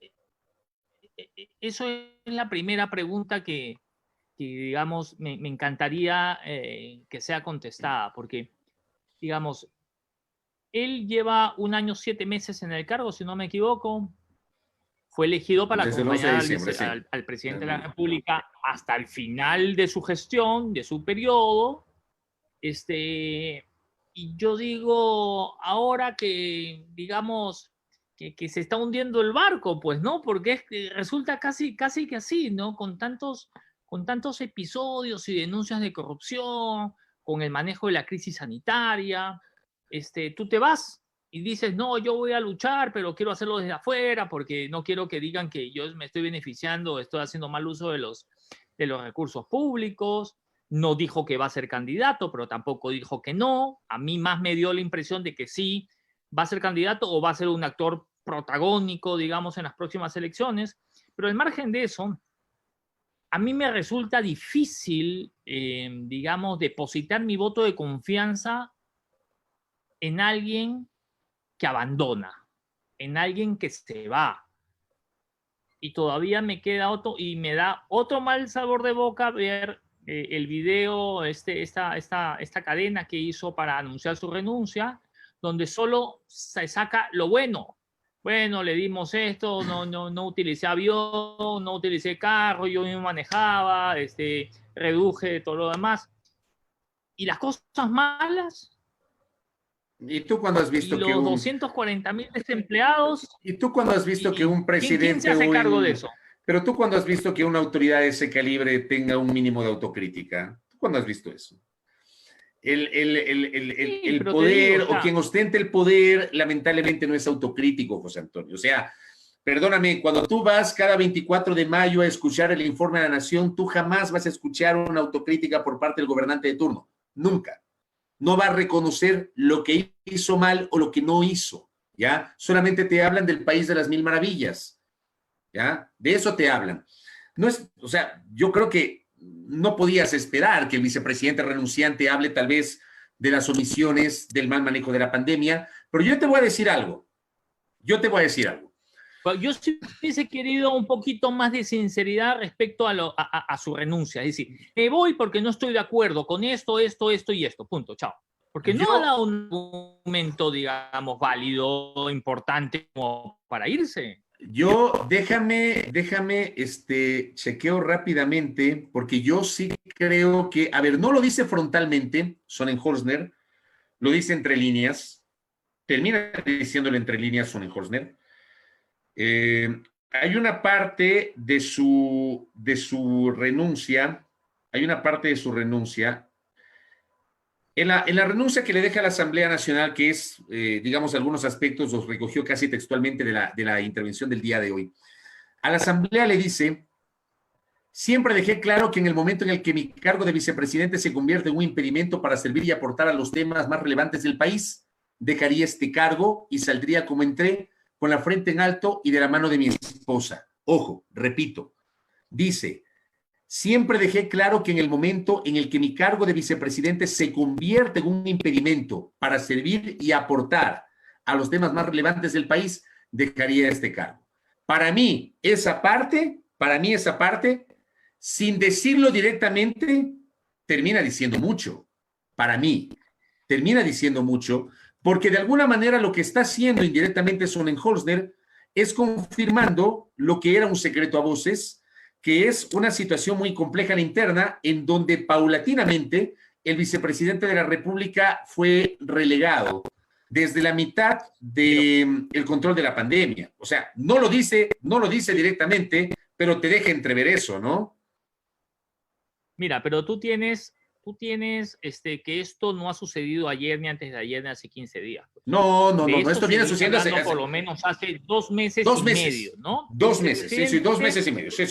S2: es la primera pregunta que digamos, me encantaría que sea contestada, porque, digamos, él lleva 1 año, 7 meses en el cargo, si no me equivoco. Fue elegido para
S1: Desde el 11 de
S2: acompañar
S1: diciembre, sí.
S2: al presidente de la República hasta el final de su gestión, de su periodo. Y yo digo, ahora que, digamos, que se está hundiendo el barco, pues, ¿no? Porque es que resulta casi que así, ¿no? Con tantos episodios y denuncias de corrupción, con el manejo de la crisis sanitaria, tú te vas y dices, no, yo voy a luchar, pero quiero hacerlo desde afuera porque no quiero que digan que yo me estoy beneficiando, estoy haciendo mal uso de los recursos públicos. No dijo que va a ser candidato, pero tampoco dijo que no. A mí más me dio la impresión de que sí va a ser candidato o va a ser un actor protagónico, digamos, en las próximas elecciones. Pero al margen de eso, a mí me resulta difícil, digamos, depositar mi voto de confianza en alguien que abandona, en alguien que se va. Y todavía me queda otro, y me da otro mal sabor de boca ver el video, esta cadena que hizo para anunciar su renuncia, donde solo se saca lo bueno. Bueno, le dimos esto, no utilicé avión, no utilicé carro, yo mismo manejaba, reduje todo lo demás. Y las cosas malas,
S1: ¿Y tú cuando has
S2: y
S1: visto que
S2: los
S1: un...
S2: 240,000 desempleados,
S1: ¿Y tú cuando has visto que un
S2: ¿quién se
S1: presidente
S2: hace
S1: o
S2: cargo de
S1: un...
S2: eso?
S1: Pero tú cuando has visto que una autoridad de ese calibre tenga un mínimo de autocrítica? ¿Tú cuándo has visto eso?
S2: Sí,
S1: El
S2: pero te digo,
S1: poder
S2: o
S1: o
S2: sea,
S1: quien ostente el poder lamentablemente no es autocrítico, José Antonio. O sea, perdóname, cuando tú vas cada 24 de mayo a escuchar el informe de la Nación, tú jamás vas a escuchar una autocrítica por parte del gobernante de turno. Nunca. No va a reconocer lo que hizo mal o lo que no hizo, ¿ya? Solamente te hablan del país de las mil maravillas, ¿ya? De eso te hablan. No es, o sea, yo creo que no podías esperar que el vicepresidente renunciante hable tal vez de las omisiones del mal manejo de la pandemia, pero yo te voy a decir algo. Yo te voy a decir algo.
S2: yo sí hubiese querido un poquito más de sinceridad respecto a su renuncia. Es decir, me voy porque no estoy de acuerdo con esto y esto. Punto, chao. Porque no ha
S1: Yo,
S2: dado un argumento, digamos, válido, importante como para irse.
S1: chequeo rápidamente, porque yo sí creo que, a ver, no lo dice frontalmente, Sonnenholzner, lo dice entre líneas, termina diciéndolo entre líneas Sonnenholzner. Hay una parte de su renuncia, hay una parte de su renuncia, en la renuncia que le deja a la Asamblea Nacional, que es, digamos, algunos aspectos los recogió casi textualmente de la intervención del día de hoy. A la Asamblea le dice: siempre dejé claro que en el momento en el que mi cargo de vicepresidente se convierte en un impedimento para servir y aportar a los temas más relevantes del país, dejaría este cargo y saldría como entré, con la frente en alto y de la mano de mi esposa. Ojo, repito, dice: siempre dejé claro que en el momento en el que mi cargo de vicepresidente se convierte en un impedimento para servir y aportar a los temas más relevantes del país, dejaría este cargo. Para mí, esa parte, sin decirlo directamente, termina diciendo mucho. Para mí, termina diciendo mucho, porque de alguna manera lo que está haciendo indirectamente Sonnenholzner es confirmando lo que era un secreto a voces, que es una situación muy compleja a la interna, en donde paulatinamente el vicepresidente de la República fue relegado desde la mitad del control de la pandemia. O sea, no lo dice directamente, pero te deja entrever eso, ¿no?
S2: Mira, pero tú tienes que esto no ha sucedido ayer, ni antes de ayer, ni hace 15 días. Pues.
S1: No, esto viene sucediendo
S2: hace por lo menos hace 2 meses y medio, ¿no?
S1: 2 meses, sí, 2 meses y medio. Sí.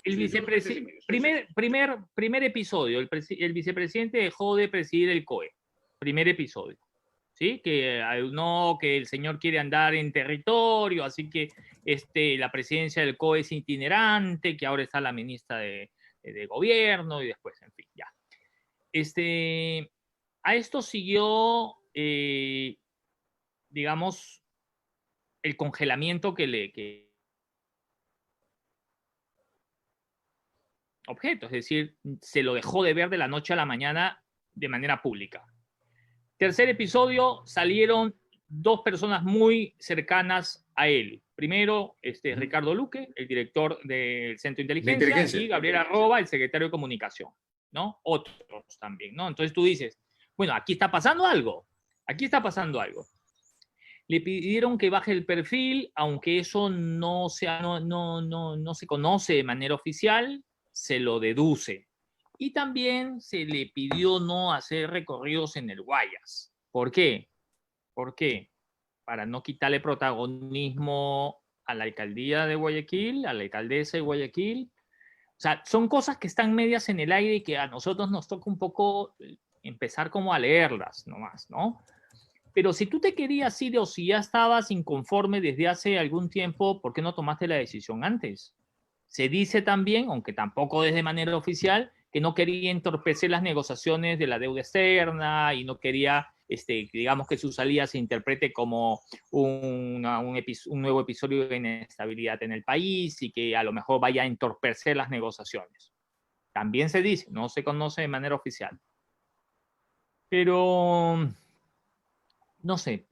S2: El vicepresidente, primer episodio, el vicepresidente dejó de presidir el COE. Primer episodio. ¿Sí? Que el señor quiere andar en territorio, así que la presidencia del COE es itinerante, que ahora está la ministra de gobierno y después, en fin, ya. A esto siguió, digamos, el congelamiento objeto, es decir, se lo dejó de ver de la noche a la mañana de manera pública. Tercer episodio, salieron 2 personas muy cercanas a él. Primero, Ricardo Luque, el director del Centro de Inteligencia, y Gabriel Arroba, el secretario de Comunicación, ¿no? Otros también, ¿no? Entonces tú dices, bueno, aquí está pasando algo. Le pidieron que baje el perfil, aunque eso no se conoce de manera oficial, se lo deduce. Y también se le pidió no hacer recorridos en el Guayas. ¿Por qué? Para no quitarle protagonismo a la alcaldía de Guayaquil, a la alcaldesa de Guayaquil. O sea, son cosas que están medias en el aire y que a nosotros nos toca un poco empezar como a leerlas nomás, ¿no? Pero si tú te querías ir o si ya estabas inconforme desde hace algún tiempo, ¿por qué no tomaste la decisión antes? Se dice también, aunque tampoco desde manera oficial, que no quería entorpecer las negociaciones de la deuda externa y no quería, digamos, que su salida se interprete como un nuevo episodio de inestabilidad en el país y que a lo mejor vaya a entorpecer las negociaciones. También se dice, no se conoce de manera oficial. Pero, no sé,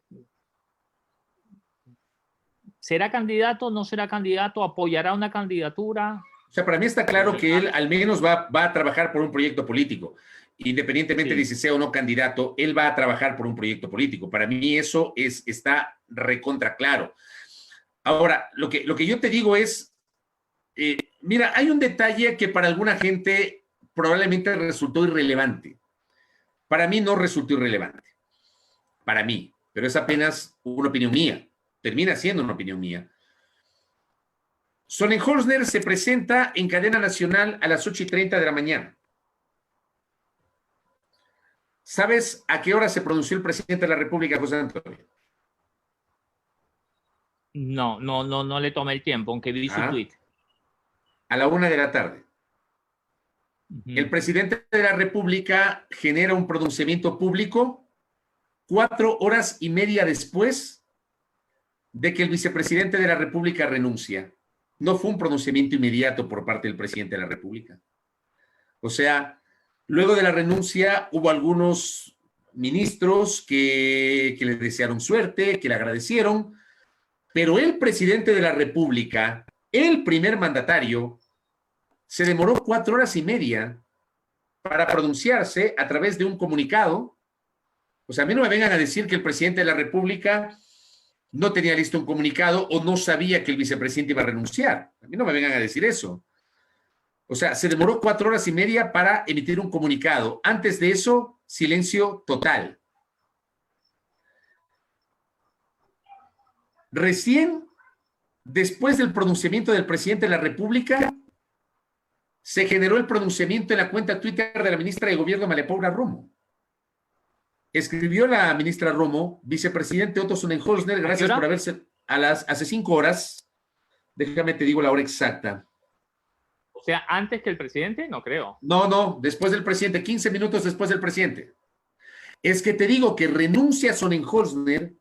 S2: ¿será candidato? ¿No será candidato? ¿Apoyará una candidatura?
S1: O sea, para mí está claro que él al menos va a trabajar por un proyecto político. Independientemente de si sea o no candidato, él va a trabajar por un proyecto político. Para mí eso está recontra claro. Ahora, lo que yo te digo es, mira, hay un detalle que para alguna gente probablemente resultó irrelevante. Para mí no resultó irrelevante. Para mí, pero es apenas una opinión mía. Termina siendo una opinión mía. Sonnenholzner se presenta en cadena nacional a las 8:30 de la mañana. ¿Sabes a qué hora se pronunció el presidente de la República, José Antonio?
S2: No le tomé el tiempo, aunque vi su tweet.
S1: A la 1 de la tarde. El presidente de la República genera un pronunciamiento público 4 horas y media después de que el vicepresidente de la República renuncia. No fue un pronunciamiento inmediato por parte del presidente de la República. O sea, luego de la renuncia hubo algunos ministros que le desearon suerte, que le agradecieron, pero el presidente de la República, el primer mandatario, se demoró 4 horas y media para pronunciarse a través de un comunicado. O sea, a mí no me vengan a decir que el presidente de la República no tenía listo un comunicado o no sabía que el vicepresidente iba a renunciar. A mí no me vengan a decir eso. O sea, se demoró 4 horas y media para emitir un comunicado. Antes de eso, silencio total. Recién, después del pronunciamiento del presidente de la República, se generó el pronunciamiento en la cuenta Twitter de la ministra de Gobierno, María Paula Romo. Escribió la ministra Romo, vicepresidente Otto Sonnenholzner, gracias por haberse, hace 5 horas, déjame te digo la hora exacta.
S2: O sea, antes que el presidente, no creo.
S1: No, después del presidente, 15 minutos después del presidente. Es que te digo que renuncia Sonnenholzner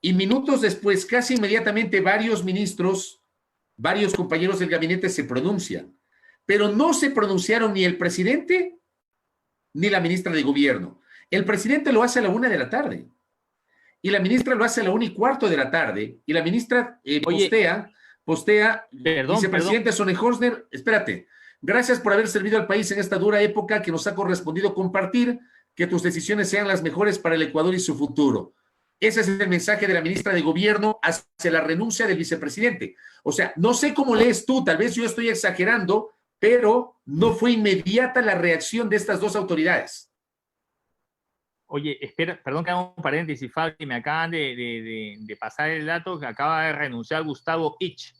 S1: Y minutos después, casi inmediatamente, varios ministros, varios compañeros del gabinete se pronuncian. Pero no se pronunciaron ni el presidente ni la ministra de Gobierno. El presidente lo hace a la 1 de la tarde y la ministra lo hace a la 1:15 de la tarde y la ministra
S2: Oye,
S1: postea,
S2: perdón.
S1: vicepresidente Sonnehorsner, espérate, gracias por haber servido al país en esta dura época que nos ha correspondido compartir, que tus decisiones sean las mejores para el Ecuador y su futuro. Ese es el mensaje de la ministra de Gobierno hacia la renuncia del vicepresidente. O sea, no sé cómo lees tú, tal vez yo estoy exagerando, pero no fue inmediata la reacción de estas dos autoridades.
S2: Oye, espera, perdón que haga un paréntesis, Fabio, me acaban de pasar el dato que acaba de renunciar Gustavo Ich.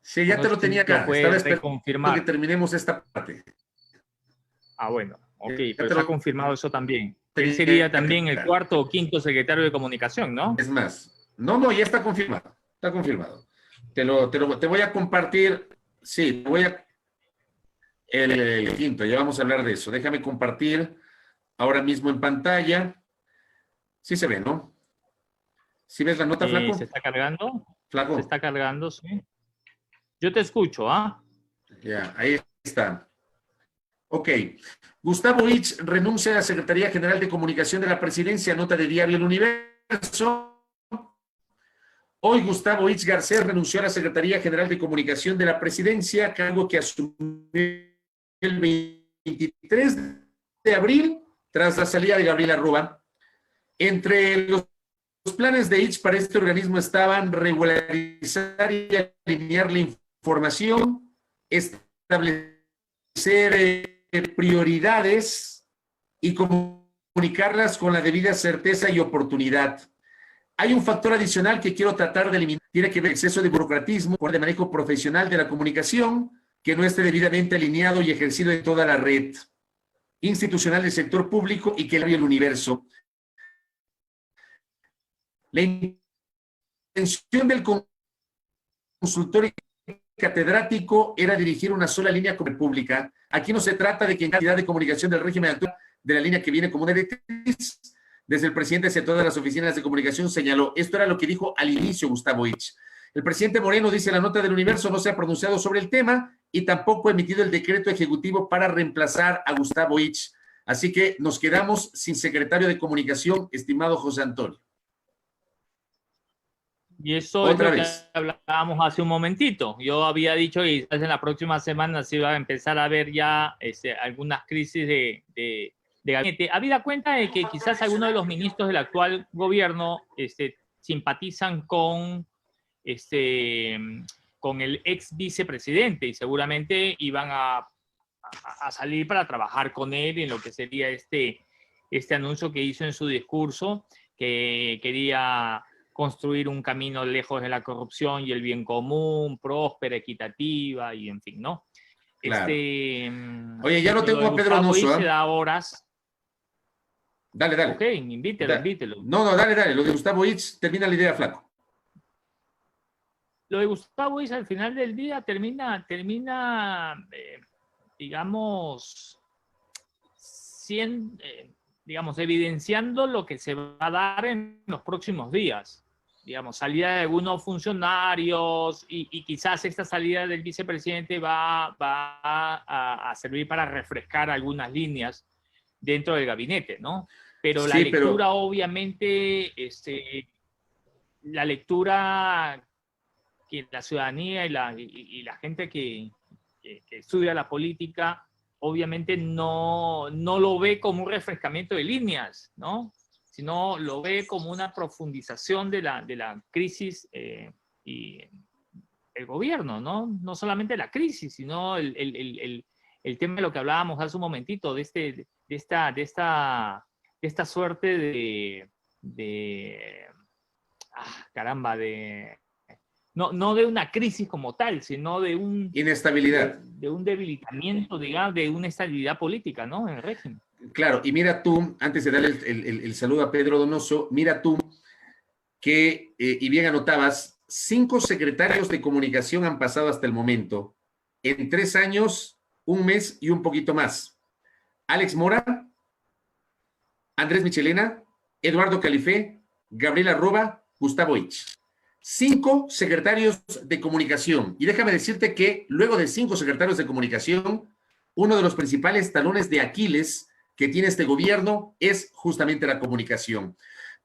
S1: Sí, ya
S2: No
S1: te
S2: sé
S1: lo tenía
S2: si lo
S1: acá.
S2: puede
S1: Estaba esperando que
S2: reconfirmar.
S1: terminemos esta parte.
S2: Ah, bueno, ok,
S1: Ya
S2: pero
S1: te
S2: se ha
S1: lo
S2: confirmado eso también. Él
S1: tenía
S2: sería también el
S1: acá.
S2: cuarto o quinto secretario de comunicación, ¿no?
S1: Es más, no, ya está confirmado. Está confirmado. Te voy a compartir. Sí, te voy a. El quinto, ya vamos a hablar de eso. Déjame compartir ahora mismo en pantalla. Sí se ve, ¿no? ¿Sí ves la nota,
S2: ¿Se
S1: Flaco?
S2: está cargando? Se
S1: Flaco.
S2: está cargando, sí. Yo te escucho, ¿ah?
S1: Ya, ahí está. Ok. Gustavo Ich renuncia a la Secretaría General de Comunicación de la Presidencia, nota de Diario El Universo. Hoy Gustavo Ich Garcés renunció a la Secretaría General de Comunicación de la Presidencia, cargo que asumió el 23 de abril tras la salida de Gabriela Rúa. Entre los planes de Ich para este organismo estaban regularizar y alinear la información, establecer prioridades y comunicarlas con la debida certeza y oportunidad. Hay un factor adicional que quiero tratar de eliminar. Tiene que ver con el exceso de burocratismo, de manejo profesional de la comunicación, que no esté debidamente alineado y ejercido en toda la red institucional del sector público y que el universo. La intención del consultor catedrático era dirigir una sola línea pública. Aquí no se trata de que en cantidad de comunicación del régimen actual de la línea que viene como una directriz, desde el presidente hacia todas las oficinas de comunicación señaló. Esto era lo que dijo al inicio Gustavo Ich. El presidente Moreno, dice la nota del Universo, no se ha pronunciado sobre el tema y tampoco ha emitido el decreto ejecutivo para reemplazar a Gustavo Ich. Así que nos quedamos sin secretario de comunicación, estimado José Antonio.
S2: Y eso
S1: Otra
S2: es lo
S1: vez.
S2: que hablábamos hace un momentito. Yo había dicho que quizás en la próxima semana se iba a empezar a ver ya algunas crisis de gabinete. Habida cuenta de que quizás algunos de los ministros del actual gobierno simpatizan con el ex vicepresidente y seguramente iban a salir para trabajar con él en lo que sería este anuncio que hizo en su discurso, que quería construir un camino lejos de la corrupción y el bien común, próspera, equitativa y en fin, ¿no?
S1: Claro. Oye, ya no tengo a Pedro Noso.
S2: Se da horas.
S1: Dale.
S2: Ok, invítelo.
S1: No, dale. Lo de Gustavo Ich, termina la idea, Flaco.
S2: Lo de Gustavo Ich al final del día termina digamos, evidenciando lo que se va a dar en los próximos días. Digamos, salida de algunos funcionarios y quizás esta salida del vicepresidente va a servir para refrescar algunas líneas dentro del gabinete, ¿no? Pero la lectura, obviamente, la lectura que la ciudadanía y la gente que estudia la política, obviamente no lo ve como un refrescamiento de líneas, ¿no? Sino lo ve como una profundización de la crisis y el gobierno, ¿no? No solamente la crisis, sino el tema de lo que hablábamos hace un momentito, de esta suerte no de una crisis como tal, sino de
S1: inestabilidad.
S2: De un debilitamiento, digamos, de una estabilidad política, ¿no? En el régimen.
S1: Claro, y mira tú, antes de darle el saludo a Pedro Donoso, mira tú que, y bien anotabas, 5 secretarios de comunicación han pasado hasta el momento, en 3 años, 1 mes y un poquito más. Alex Mora, Andrés Michelena, Eduardo Califé, Gabriela Roba, Gustavo Ich. 5 secretarios de comunicación. Y déjame decirte que luego de 5 secretarios de comunicación, uno de los principales talones de Aquiles que tiene este gobierno es justamente la comunicación.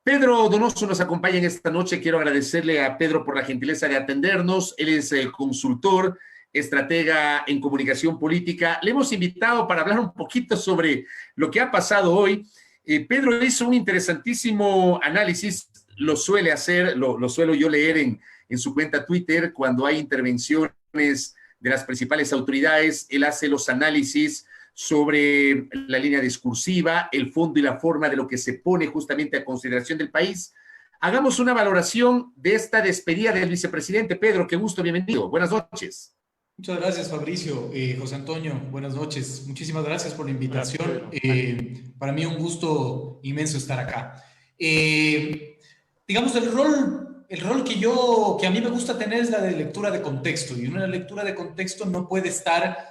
S1: Pedro Donoso nos acompaña en esta noche. Quiero agradecerle a Pedro por la gentileza de atendernos. Él es consultor, estratega en comunicación política. Le hemos invitado para hablar un poquito sobre lo que ha pasado hoy. Pedro hizo un interesantísimo análisis, lo suele hacer, lo suelo yo leer en su cuenta Twitter cuando hay intervenciones de las principales autoridades. Él hace los análisis sobre la línea discursiva, el fondo y la forma de lo que se pone justamente a consideración del país. Hagamos una valoración de esta despedida del vicepresidente. Pedro, qué gusto, bienvenido. Buenas noches.
S3: Muchas gracias, Fabricio. José Antonio, buenas noches. Muchísimas gracias por la invitación. Para mí un gusto inmenso estar acá. Digamos, el rol que a mí me gusta tener es la de lectura de contexto, y una lectura de contexto no puede estar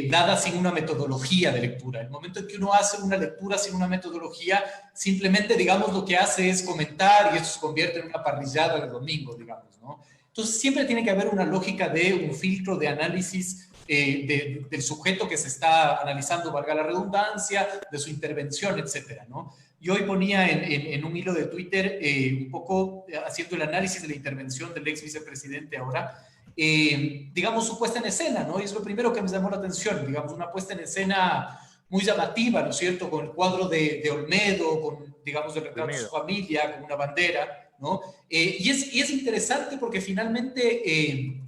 S3: dada sin una metodología de lectura. El momento en que uno hace una lectura sin una metodología, simplemente, digamos, lo que hace es comentar y esto se convierte en una parrillada de domingo, digamos, ¿no? Entonces, siempre tiene que haber una lógica de un filtro de análisis del sujeto que se está analizando, valga la redundancia, de su intervención, etcétera, ¿no? Yo hoy ponía en un hilo de Twitter un poco haciendo el análisis de la intervención del ex vicepresidente ahora, digamos, su puesta en escena, ¿no? Y es lo primero que me llamó la atención, digamos, una puesta en escena muy llamativa, ¿no es cierto? Con el cuadro de Olmedo, con, digamos, el retrato de su familia, con una bandera, ¿no? Y es interesante porque finalmente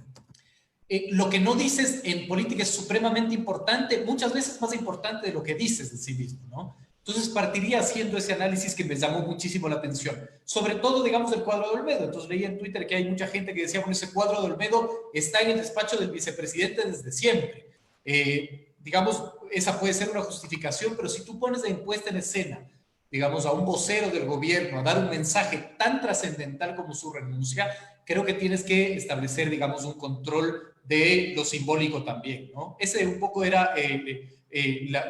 S3: lo que no dices en política es supremamente importante, muchas veces más importante de lo que dices de sí mismo, ¿no? Entonces partiría haciendo ese análisis que me llamó muchísimo la atención, sobre todo, digamos, del cuadro de Olmedo. Entonces leí en Twitter que hay mucha gente que decía, bueno, ese cuadro de Olmedo está en el despacho del vicepresidente desde siempre. Digamos, esa puede ser una justificación, pero si tú pones de impuesta en escena, digamos, a un vocero del gobierno a dar un mensaje tan trascendental como su renuncia, creo que tienes que establecer, digamos, un control de lo simbólico también, ¿no? Ese un poco era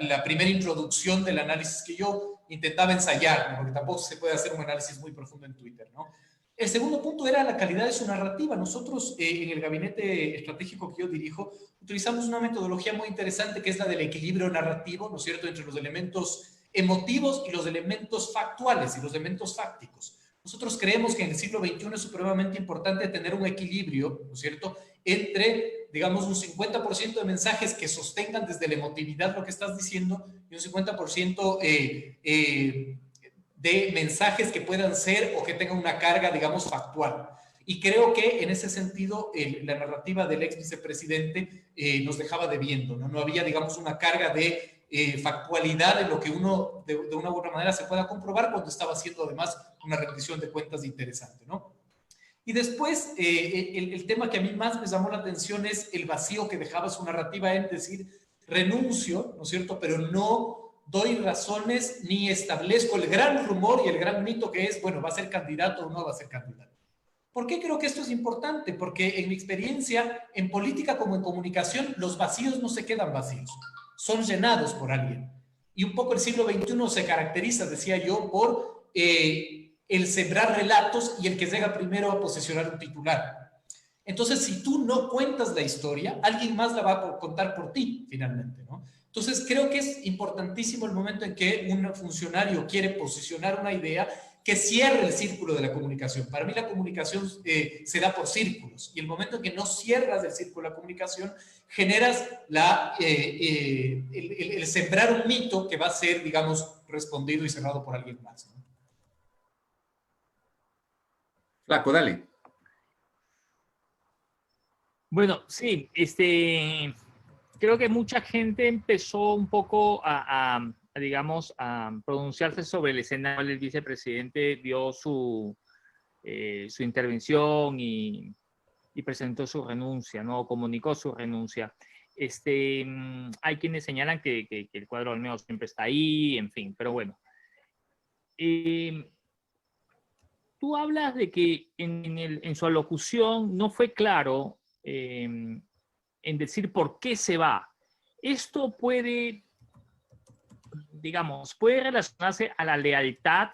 S3: la primera introducción del análisis que yo intentaba ensayar, ¿no? Porque tampoco se puede hacer un análisis muy profundo en Twitter, ¿no? El segundo punto era la calidad de su narrativa. Nosotros en el gabinete estratégico que yo dirijo utilizamos una metodología muy interesante que es la del equilibrio narrativo, ¿no es cierto?, entre los elementos emotivos y los elementos factuales y los elementos fácticos. Nosotros creemos que en el siglo XXI es supremamente importante tener un equilibrio, ¿no es cierto?, entre, digamos, un 50% de mensajes que sostengan desde la emotividad lo que estás diciendo y un 50% de mensajes que puedan ser o que tengan una carga, digamos, factual. Y creo que en ese sentido la narrativa del ex vicepresidente nos dejaba debiendo, ¿no? No había, digamos, una carga de factualidad de lo que uno de una u otra manera se pueda comprobar cuando estaba haciendo además una rendición de cuentas interesante, ¿no? Y después, el tema que a mí más me llamó la atención es el vacío que dejaba su narrativa en decir, renuncio, ¿no es cierto?, pero no doy razones ni establezco el gran rumor y el gran mito que es, bueno, ¿va a ser candidato o no va a ser candidato? ¿Por qué creo que esto es importante? Porque en mi experiencia, en política como en comunicación, los vacíos no se quedan vacíos, son llenados por alguien. Y un poco el siglo XXI se caracteriza, decía yo, por el sembrar relatos y el que llega primero a posesionar un titular. Entonces, si tú no cuentas la historia, alguien más la va a contar por ti, finalmente, ¿no? Entonces, creo que es importantísimo el momento en que un funcionario quiere posicionar una idea que cierre el círculo de la comunicación. Para mí la comunicación se da por círculos, y el momento en que no cierras el círculo de la comunicación, generas el sembrar un mito que va a ser, digamos, respondido y cerrado por alguien más, ¿no?
S1: Flaco, dale.
S2: Bueno, sí, creo que mucha gente empezó un poco digamos, a pronunciarse sobre el escenario. El vicepresidente dio su intervención y presentó su renuncia, ¿no? Comunicó su renuncia. Hay quienes señalan que el cuadro de Olmedo siempre está ahí, en fin, pero bueno. Tú hablas de que en su alocución no fue claro en decir por qué se va. Esto puede digamos, puede relacionarse a la lealtad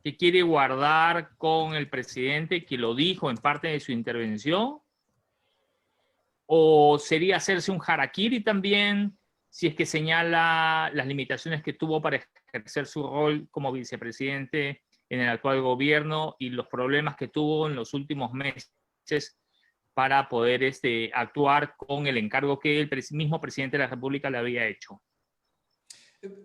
S2: que quiere guardar con el presidente, que lo dijo en parte de su intervención? ¿O sería hacerse un harakiri también, si es que señala las limitaciones que tuvo para ejercer su rol como vicepresidente en el actual gobierno y los problemas que tuvo en los últimos meses para poder actuar con el encargo que el mismo presidente de la República le había hecho?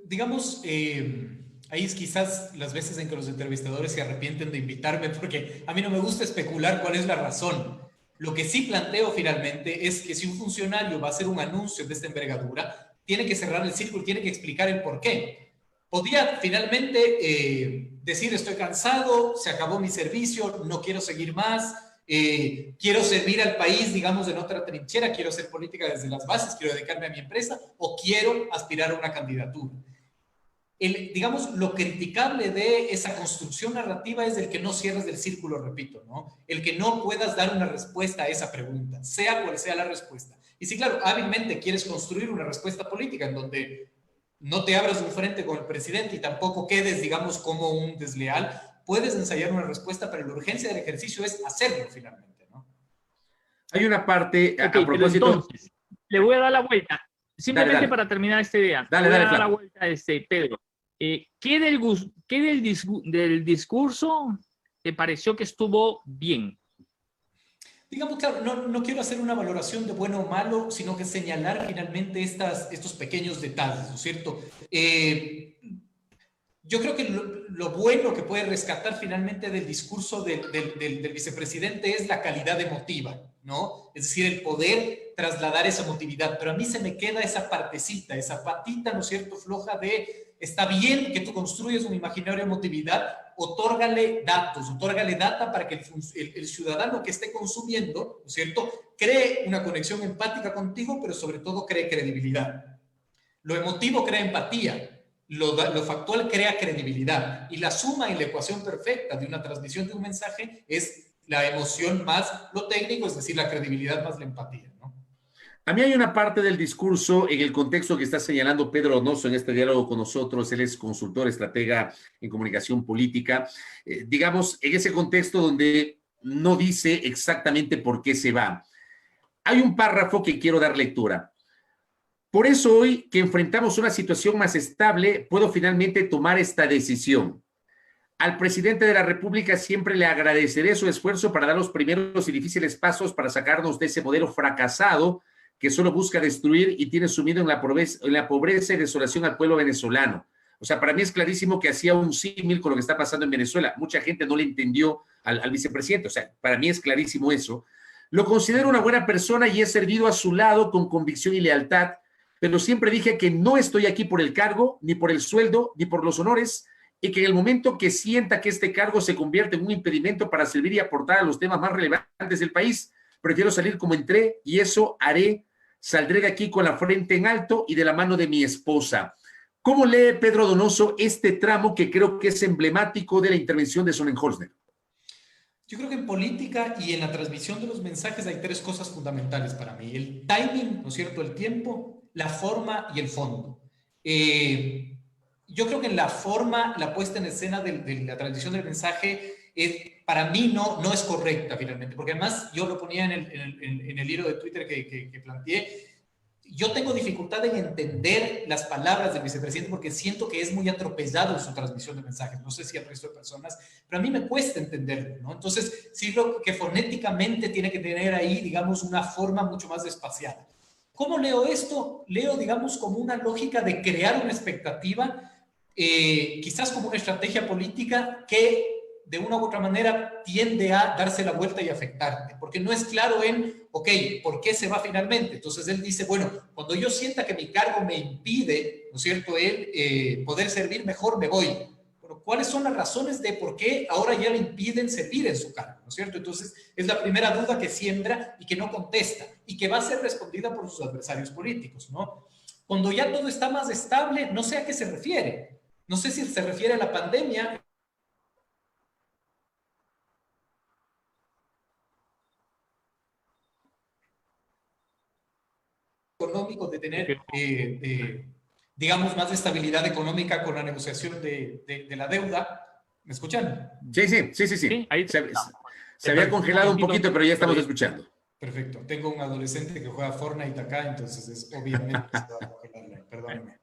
S3: Digamos, ahí es quizás las veces en que los entrevistadores se arrepienten de invitarme, porque a mí no me gusta especular cuál es la razón. Lo que sí planteo finalmente es que si un funcionario va a hacer un anuncio de esta envergadura, tiene que cerrar el círculo, tiene que explicar el por qué. Podría finalmente decir: estoy cansado, se acabó mi servicio, no quiero seguir más, quiero servir al país, digamos, en otra trinchera, quiero hacer política desde las bases, quiero dedicarme a mi empresa o quiero aspirar a una candidatura. Digamos, lo criticable de esa construcción narrativa es el que no cierres del círculo, repito, ¿no? El que no puedas dar una respuesta a esa pregunta, sea cual sea la respuesta. Y si, claro, hábilmente quieres construir una respuesta política en donde no te abras un frente con el presidente y tampoco quedes, digamos, como un desleal, puedes ensayar una respuesta, pero la urgencia del ejercicio es hacerlo finalmente, ¿no?
S1: Hay una parte,
S2: Ok,
S1: a
S2: pero
S1: propósito.
S2: entonces, le voy a dar la vuelta.
S1: Dale,
S2: Simplemente
S1: dale.
S2: para terminar esta idea,
S1: Dale,
S2: le voy
S1: dale,
S2: a dar la
S1: Flaco.
S2: vuelta a Pedro. ¿Qué del discurso te pareció que estuvo bien?
S3: Digamos, claro, no quiero hacer una valoración de bueno o malo, sino que señalar finalmente estos pequeños detalles, ¿no es cierto? Yo creo que lo bueno que puede rescatar finalmente del discurso del vicepresidente es la calidad emotiva, ¿no? Es decir, el poder trasladar esa emotividad. Pero a mí se me queda esa partecita, esa patita, ¿no es cierto?, floja de: está bien que tú construyas un imaginario de emotividad, otórgale datos, otórgale data para que el ciudadano que esté consumiendo, ¿no es cierto?, cree una conexión empática contigo, pero sobre todo cree credibilidad. Lo emotivo crea empatía. Lo factual crea credibilidad, y la suma y la ecuación perfecta de una transmisión de un mensaje es la emoción más lo técnico, es decir, la credibilidad más la empatía, ¿no?
S1: A mí hay una parte del discurso en el contexto que está señalando Pedro Donoso en este diálogo con nosotros. Él es consultor, estratega en comunicación política. Digamos, en ese contexto donde no dice exactamente por qué se va. Hay un párrafo que quiero dar lectura. Por eso hoy que enfrentamos una situación más estable, puedo finalmente tomar esta decisión. Al presidente de la República siempre le agradeceré su esfuerzo para dar los primeros y difíciles pasos para sacarnos de ese modelo fracasado que solo busca destruir y tiene sumido en la pobreza y desolación al pueblo venezolano. O sea, para mí es clarísimo que hacía un símil con lo que está pasando en Venezuela. Mucha gente no le entendió al vicepresidente. O sea, para mí es clarísimo eso. Lo considero una buena persona y he servido a su lado con convicción y lealtad, pero siempre dije que no estoy aquí por el cargo, ni por el sueldo, ni por los honores, y que en el momento que sienta que este cargo se convierte en un impedimento para servir y aportar a los temas más relevantes del país, prefiero salir como entré, y eso haré. Saldré de aquí con la frente en alto y de la mano de mi esposa. ¿Cómo lee Pedro Donoso este tramo que creo que es emblemático de la intervención de Sonnenholzner?
S3: Yo creo que en política y en la transmisión de los mensajes hay tres cosas fundamentales para mí: el timing, ¿no es cierto?, el tiempo, la forma y el fondo. Yo creo que en la forma, la puesta en escena de la transmisión del mensaje para mí no es correcta finalmente, porque además yo lo ponía en el hilo de Twitter que planteé. Yo tengo dificultad en entender las palabras del vicepresidente porque siento que es muy atropellado en su transmisión de mensajes. No sé si al resto de personas, pero a mí me cuesta entenderlo, ¿no? Entonces, sí, lo que fonéticamente tiene que tener ahí, digamos, una forma mucho más espaciada. ¿Cómo leo esto? Leo, digamos, como una lógica de crear una expectativa, quizás como una estrategia política que de una u otra manera tiende a darse la vuelta y afectarte, porque no es claro ok, ¿por qué se va finalmente? Entonces él dice: bueno, cuando yo sienta que mi cargo me impide, ¿no es cierto?, poder servir mejor, me voy. Bueno, ¿cuáles son las razones de por qué ahora ya le impiden servir en su cargo? ¿No es cierto? Entonces es la primera duda que siembra y que no contesta, y que va a ser respondida por sus adversarios políticos, ¿no? Cuando ya todo está más estable, no sé a qué se refiere. No sé si se refiere a la pandemia económico de tener digamos, más de estabilidad económica con la negociación de la deuda. ¿Me escuchan?
S1: Sí.
S2: Sí, ahí
S1: Se había congelado un poquito, pero ya estamos escuchando.
S3: Perfecto. Tengo un adolescente que juega Fortnite acá, entonces obviamente se va a congelar. Perdónenme.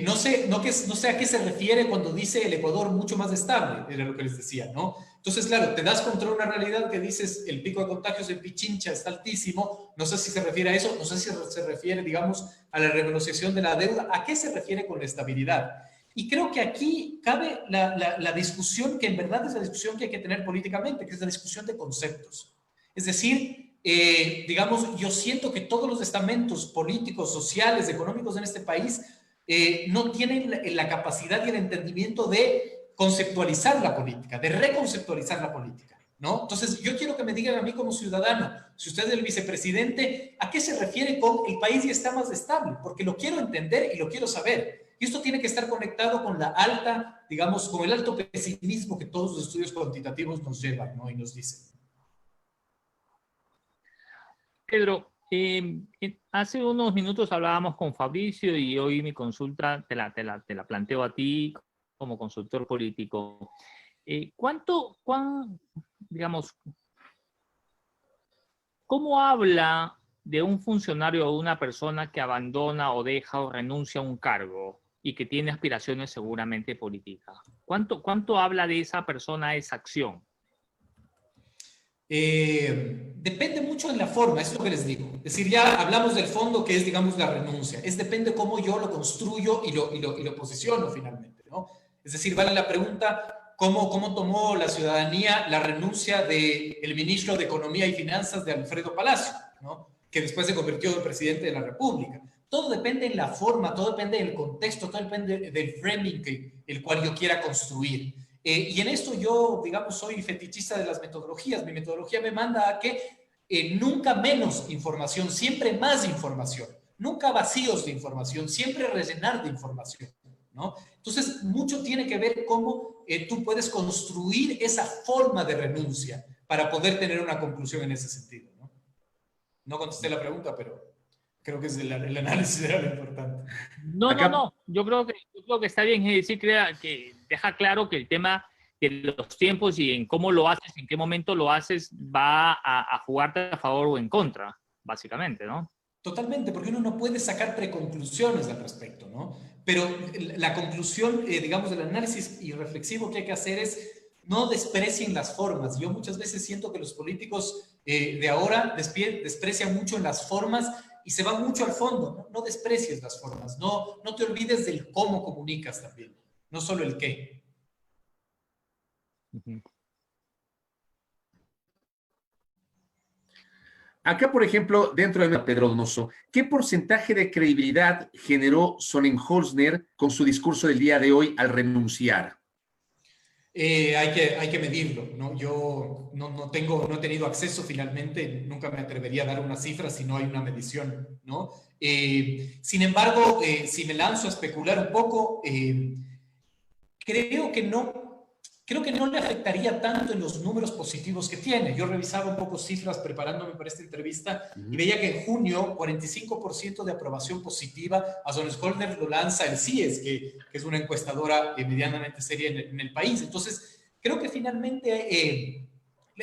S3: No sé a qué se refiere cuando dice el Ecuador mucho más estable, era lo que les decía, ¿no? Entonces, claro, te das contra una realidad que dices el pico de contagios en Pichincha está altísimo, no sé si se refiere a eso, no sé si se refiere, digamos, a la renegociación de la deuda, ¿a qué se refiere con la estabilidad? Y creo que aquí cabe la discusión que en verdad es la discusión que hay que tener políticamente, que es la discusión de conceptos. Es decir, digamos, yo siento que todos los estamentos políticos, sociales, económicos en este país no tienen la capacidad y el entendimiento de conceptualizar la política, de reconceptualizar la política, ¿no? Entonces, yo quiero que me digan a mí como ciudadano, si usted es el vicepresidente, ¿a qué se refiere con el país ya está más estable? Porque lo quiero entender y lo quiero saber. Y esto tiene que estar conectado con la alta, digamos, con el alto pesimismo que todos los estudios cuantitativos nos llevan, ¿no? Y nos dicen.
S2: Pedro, hace unos minutos hablábamos con Fabricio y hoy mi consulta te la planteo a ti como consultor político. Digamos, ¿cómo habla de un funcionario o una persona que abandona o deja o renuncia a un cargo y que tiene aspiraciones seguramente políticas? ¿Cuánto habla de esa persona, esa acción?
S3: Depende mucho de la forma, es lo que les digo. Es decir, ya hablamos del fondo que es, digamos, la renuncia. Depende cómo yo lo construyo y lo posiciono finalmente, ¿no? Es decir, vale la pregunta, ¿cómo tomó la ciudadanía la renuncia del ministro de Economía y Finanzas de Alfredo Palacio, ¿no? Que después se convirtió en presidente de la República? Todo depende en la forma, todo depende del contexto, todo depende del framing el cual yo quiera construir. Y en esto yo, digamos, soy fetichista de las metodologías. Mi metodología me manda a que nunca menos información, siempre más información. Nunca vacíos de información, siempre rellenar de información, ¿no? Entonces, mucho tiene que ver cómo tú puedes construir esa forma de renuncia para poder tener una conclusión en ese sentido, ¿no? No contesté la pregunta, pero creo que el análisis era lo importante.
S2: No. Yo creo que está bien, es decir, que deja claro que el tema de los tiempos y en cómo lo haces, en qué momento lo haces, va a jugarte a favor o en contra, básicamente, ¿no?
S3: Totalmente, porque uno no puede sacar preconclusiones al respecto, ¿no? Pero la conclusión, digamos, del análisis y reflexivo que hay que hacer es no desprecien las formas. Yo muchas veces siento que los políticos de ahora desprecian mucho en las formas y se van mucho al fondo. No desprecies las formas, no te olvides del cómo comunicas también, no solo el qué.
S1: Acá, por ejemplo, dentro de Pedro Donoso, ¿qué porcentaje de credibilidad generó Sonnenholzner con su discurso del día de hoy al renunciar?
S3: Hay que medirlo, ¿no? Yo no he tenido acceso finalmente, nunca me atrevería a dar una cifra si no hay una medición, ¿no? Sin embargo, si me lanzo a especular un poco, creo que no le afectaría tanto en los números positivos que tiene. Yo revisaba un poco cifras preparándome para esta entrevista y veía que en junio 45% de aprobación positiva. A Sonnenholzner lo lanza el CIES, que es una encuestadora medianamente seria en el país. Entonces, creo que finalmente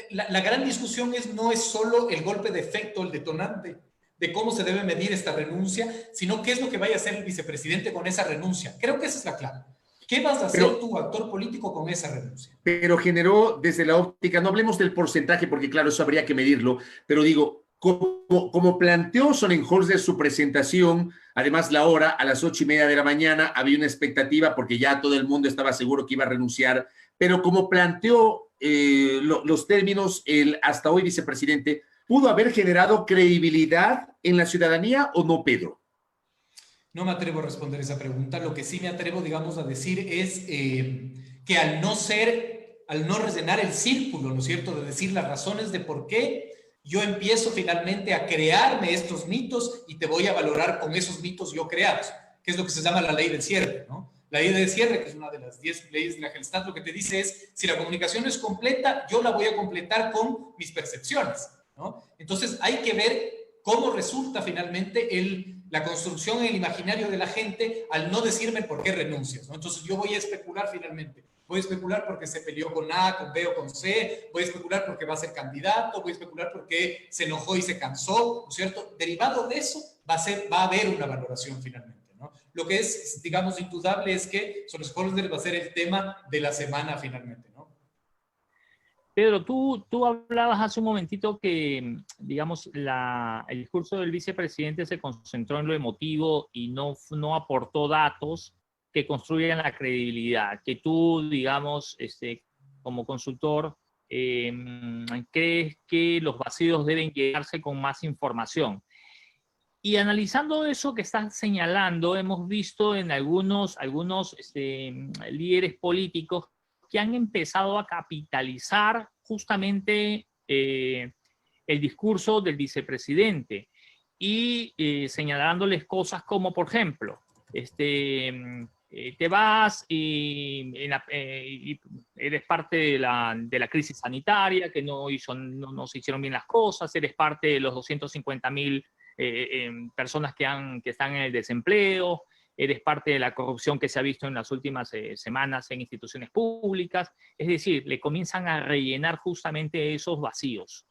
S3: la gran discusión no es solo el golpe de efecto, el detonante de cómo se debe medir esta renuncia, sino qué es lo que vaya a hacer el vicepresidente con esa renuncia. Creo que esa es la clave. ¿Qué vas a hacer tú, actor político, con esa renuncia?
S1: Pero generó desde la óptica, no hablemos del porcentaje, porque claro, eso habría que medirlo, pero digo, como planteó Sonnenholzner su presentación, además la hora, a las 8:30 de la mañana, había una expectativa porque ya todo el mundo estaba seguro que iba a renunciar, pero como planteó los términos, el hasta hoy vicepresidente, ¿pudo haber generado credibilidad en la ciudadanía o no, Pedro?
S3: No me atrevo a responder esa pregunta. Lo que sí me atrevo, digamos, a decir es que al no rellenar el círculo, ¿no es cierto?, de decir las razones de por qué, yo empiezo finalmente a crearme estos mitos y te voy a valorar con esos mitos yo creados, que es lo que se llama la ley del cierre, ¿no? La ley del cierre, que es una de las 10 leyes de la Gestalt, lo que te dice es, si la comunicación es completa, yo la voy a completar con mis percepciones, ¿no? Entonces hay que ver cómo resulta finalmente la construcción en el imaginario de la gente al no decirme por qué renuncias, ¿no? Entonces yo voy a especular finalmente. Voy a especular porque se peleó con A, con B o con C, voy a especular porque va a ser candidato, voy a especular porque se enojó y se cansó, ¿no es cierto? Derivado de eso va a haber una valoración finalmente, ¿no? Lo que es, digamos, indudable es que Soles Holzner va a ser el tema de la semana finalmente, ¿no?
S2: Pedro, tú hablabas hace un momentito que, digamos, el discurso del vicepresidente se concentró en lo emotivo y no aportó datos que construyan la credibilidad, que tú, digamos, como consultor, crees que los vacíos deben llenarse con más información. Y analizando eso que estás señalando, hemos visto en algunos líderes políticos que han empezado a capitalizar justamente el discurso del vicepresidente y señalándoles cosas como, por ejemplo, te vas y eres parte de la crisis sanitaria, que no se hicieron bien las cosas, eres parte de los 250.000 personas que están en el desempleo, eres parte de la corrupción que se ha visto en las últimas semanas en instituciones públicas. Es decir, le comienzan a rellenar justamente esos vacíos.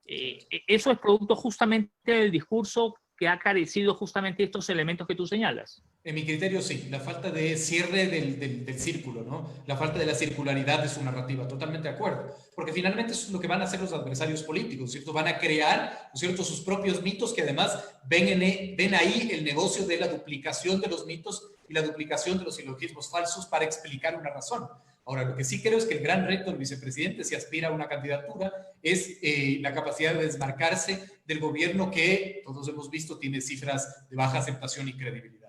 S2: Eso es producto justamente del discurso que ha carecido justamente estos elementos que tú señalas.
S3: En mi criterio, sí. La falta de cierre del círculo, ¿no? La falta de la circularidad de su narrativa. Totalmente de acuerdo. Porque finalmente eso es lo que van a hacer los adversarios políticos, ¿cierto? Van a crear, ¿no es cierto?, sus propios mitos que además ven ahí el negocio de la duplicación de los mitos y la duplicación de los silogismos falsos para explicar una razón. Ahora, lo que sí creo es que el gran reto del vicepresidente, si aspira a una candidatura, es la capacidad de desmarcarse del gobierno que, todos hemos visto, tiene cifras de baja aceptación y credibilidad.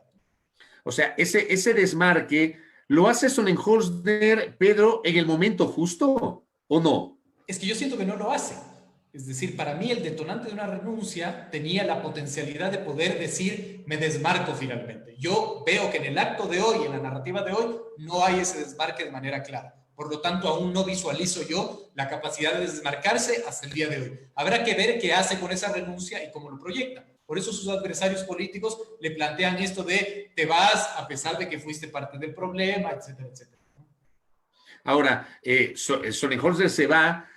S1: O sea, ese desmarque, ¿lo hace Sonnenholzner, Pedro, en el momento justo o no?
S3: Es que yo siento que no lo hace. Es decir, para mí el detonante de una renuncia tenía la potencialidad de poder decir, me desmarco finalmente. Yo veo que en el acto de hoy, en la narrativa de hoy, no hay ese desmarque de manera clara. Por lo tanto, aún no visualizo yo la capacidad de desmarcarse hasta el día de hoy. Habrá que ver qué hace con esa renuncia y cómo lo proyecta. Por eso sus adversarios políticos le plantean esto de te vas a pesar de que fuiste parte del problema, etcétera, etcétera.
S1: Ahora, Sonnenholzner se va,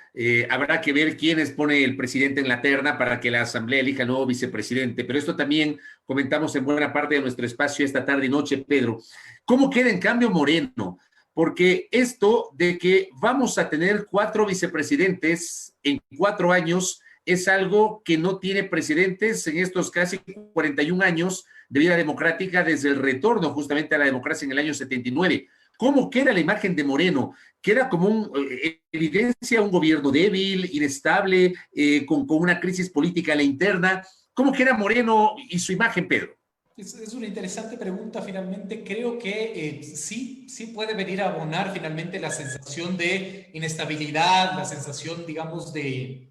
S1: habrá que ver quiénes pone el presidente en la terna para que la Asamblea elija nuevo vicepresidente, pero esto también comentamos en buena parte de nuestro espacio esta tarde y noche, Pedro. ¿Cómo queda en cambio Moreno? Porque esto de que vamos a tener 4 vicepresidentes en 4 años es algo que no tiene precedentes en estos casi 41 años de vida democrática desde el retorno justamente a la democracia en el año 79. ¿Cómo queda la imagen de Moreno? Queda como evidencia un gobierno débil, inestable, con una crisis política a la interna. ¿Cómo queda Moreno y su imagen, Pedro?
S3: Es una interesante pregunta finalmente. Creo que sí puede venir a abonar finalmente la sensación de inestabilidad, la sensación, digamos, de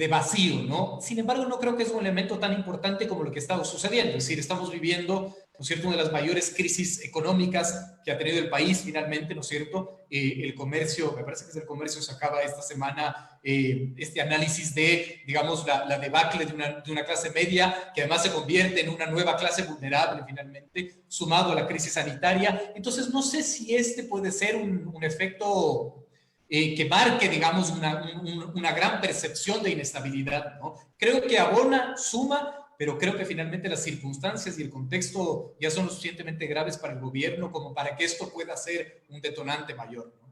S3: vacío, ¿no? Sin embargo, no creo que es un elemento tan importante como lo que está sucediendo. Es decir, estamos viviendo, ¿no es cierto?, una de las mayores crisis económicas que ha tenido el país finalmente, ¿no es cierto? El comercio, me parece que es el comercio, sacaba esta semana este análisis de, digamos, la debacle de una clase media que además se convierte en una nueva clase vulnerable finalmente, sumado a la crisis sanitaria. Entonces, no sé si este puede ser un efecto que marque, digamos, una gran percepción de inestabilidad, ¿no? Creo que abona, suma, pero creo que finalmente las circunstancias y el contexto ya son lo suficientemente graves para el gobierno como para que esto pueda ser un detonante mayor, ¿no?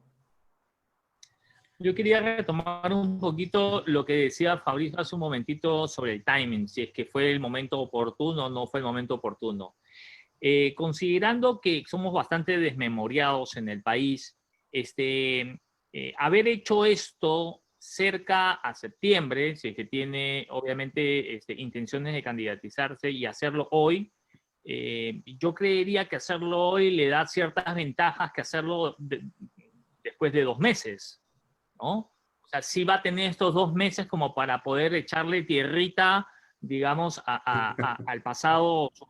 S2: Yo quería retomar un poquito lo que decía Fabricio hace un momentito sobre el timing, si es que fue el momento oportuno o no fue el momento oportuno. Considerando que somos bastante desmemoriados en el país, haber hecho esto cerca a septiembre, si es que tiene obviamente intenciones de candidatizarse y hacerlo hoy, yo creería que hacerlo hoy le da ciertas ventajas que hacerlo después de 2 meses, ¿no? O sea, sí va a tener estos 2 meses como para poder echarle tierrita, digamos, al pasado, su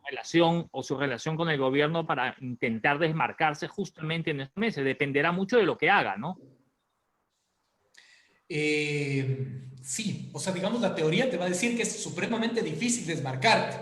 S2: relación con el gobierno para intentar desmarcarse justamente en estos meses. Dependerá mucho de lo que haga, ¿no?
S3: Sí, o sea, digamos, la teoría te va a decir que es supremamente difícil desmarcarte.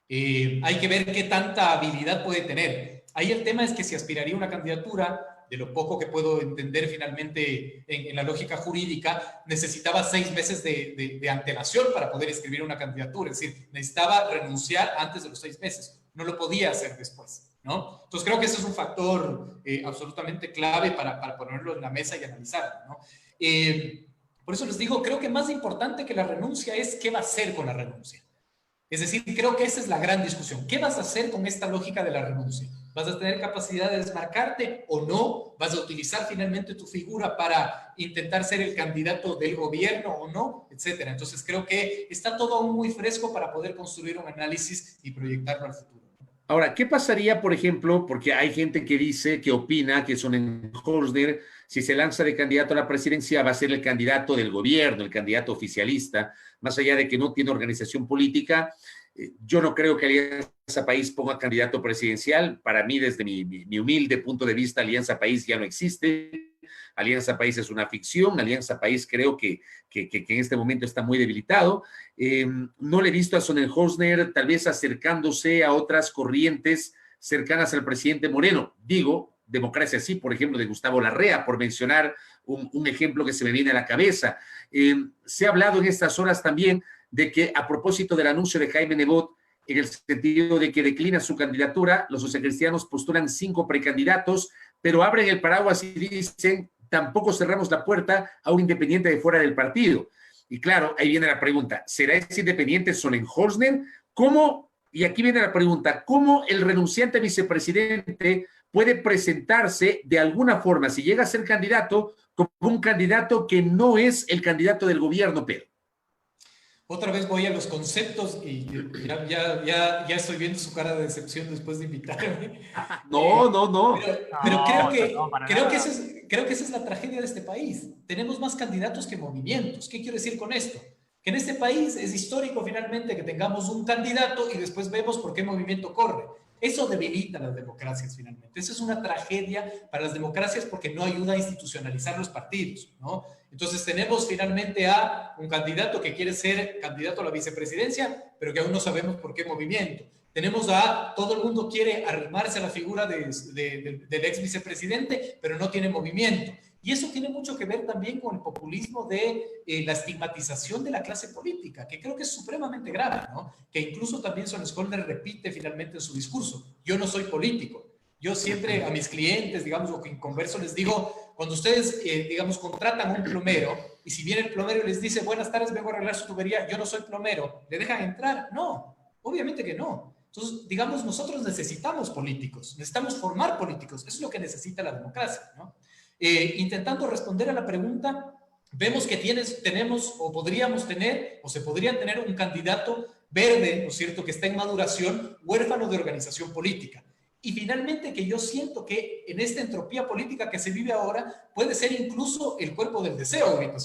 S3: Hay que ver qué tanta habilidad puede tener. Ahí el tema es que si aspiraría a una candidatura, de lo poco que puedo entender finalmente en la lógica jurídica, necesitaba 6 meses de antelación para poder escribir una candidatura. Es decir, necesitaba renunciar antes de los 6 meses. No lo podía hacer después, ¿no? Entonces creo que ese es un factor absolutamente clave para ponerlo en la mesa y analizarlo, ¿no? Por eso les digo, creo que más importante que la renuncia es qué va a hacer con la renuncia. Es decir, creo que esa es la gran discusión. ¿Qué vas a hacer con esta lógica de la renuncia? ¿Vas a tener capacidad de desmarcarte o no? ¿Vas a utilizar finalmente tu figura para intentar ser el candidato del gobierno o no? Etcétera. Entonces creo que está todo aún muy fresco para poder construir un análisis y proyectarlo al futuro.
S1: Ahora, ¿qué pasaría, por ejemplo, porque hay gente que dice, que opina que Sonnenholzner, si se lanza de candidato a la presidencia, va a ser el candidato del gobierno, el candidato oficialista, más allá de que no tiene organización política? Yo no creo que Alianza País ponga candidato presidencial. Para mí, desde mi humilde punto de vista, Alianza País ya no existe. Alianza País es una ficción. Alianza País creo que en este momento está muy debilitado. No le he visto a Sonnenholzner tal vez acercándose a otras corrientes cercanas al presidente Moreno. Digo, Democracia Sí, por ejemplo, de Gustavo Larrea, por mencionar un ejemplo que se me viene a la cabeza. Se ha hablado en estas horas también de que, a propósito del anuncio de Jaime Nebot, en el sentido de que declina su candidatura, los socialcristianos postulan 5 precandidatos, pero abren el paraguas y dicen, tampoco cerramos la puerta a un independiente de fuera del partido. Y claro, ahí viene la pregunta, ¿será ese independiente Sonnenholzner? ¿Cómo? Y aquí viene la pregunta, ¿cómo el renunciante vicepresidente puede presentarse de alguna forma, si llega a ser candidato, como un candidato que no es el candidato del gobierno, Pedro?
S3: Otra vez voy a los conceptos y ya estoy viendo su cara de decepción después de invitarme.
S1: No.
S3: Pero creo que
S2: nada.
S3: esa es la tragedia de este país. Tenemos más candidatos que movimientos. ¿Qué quiero decir con esto? Que en este país es histórico finalmente que tengamos un candidato y después vemos por qué movimiento corre. Eso debilita las democracias finalmente. Eso es una tragedia para las democracias porque no ayuda a institucionalizar los partidos, ¿no? Entonces tenemos finalmente a un candidato que quiere ser candidato a la vicepresidencia, pero que aún no sabemos por qué movimiento. Tenemos a todo el mundo quiere arrimarse a la figura del ex vicepresidente, pero no tiene movimiento. Y eso tiene mucho que ver también con el populismo de la estigmatización de la clase política, que creo que es supremamente grave, ¿no? Que incluso también Sonnenholzner repite finalmente en su discurso. Yo no soy político. Yo siempre a mis clientes, digamos, o que converso, les digo, cuando ustedes, digamos, contratan a un plomero, y si viene el plomero y les dice, buenas tardes, vengo a arreglar su tubería, yo no soy plomero, ¿le dejan entrar? No, obviamente que no. Entonces, digamos, nosotros necesitamos políticos, necesitamos formar políticos, eso es lo que necesita la democracia, ¿no? Intentando responder a la pregunta, vemos que tenemos o podríamos tener, o se podrían tener un candidato verde, ¿no es cierto?, que está en maduración, huérfano de organización política. Y finalmente que yo siento que en esta entropía política que se vive ahora puede ser incluso el cuerpo del deseo ahorita,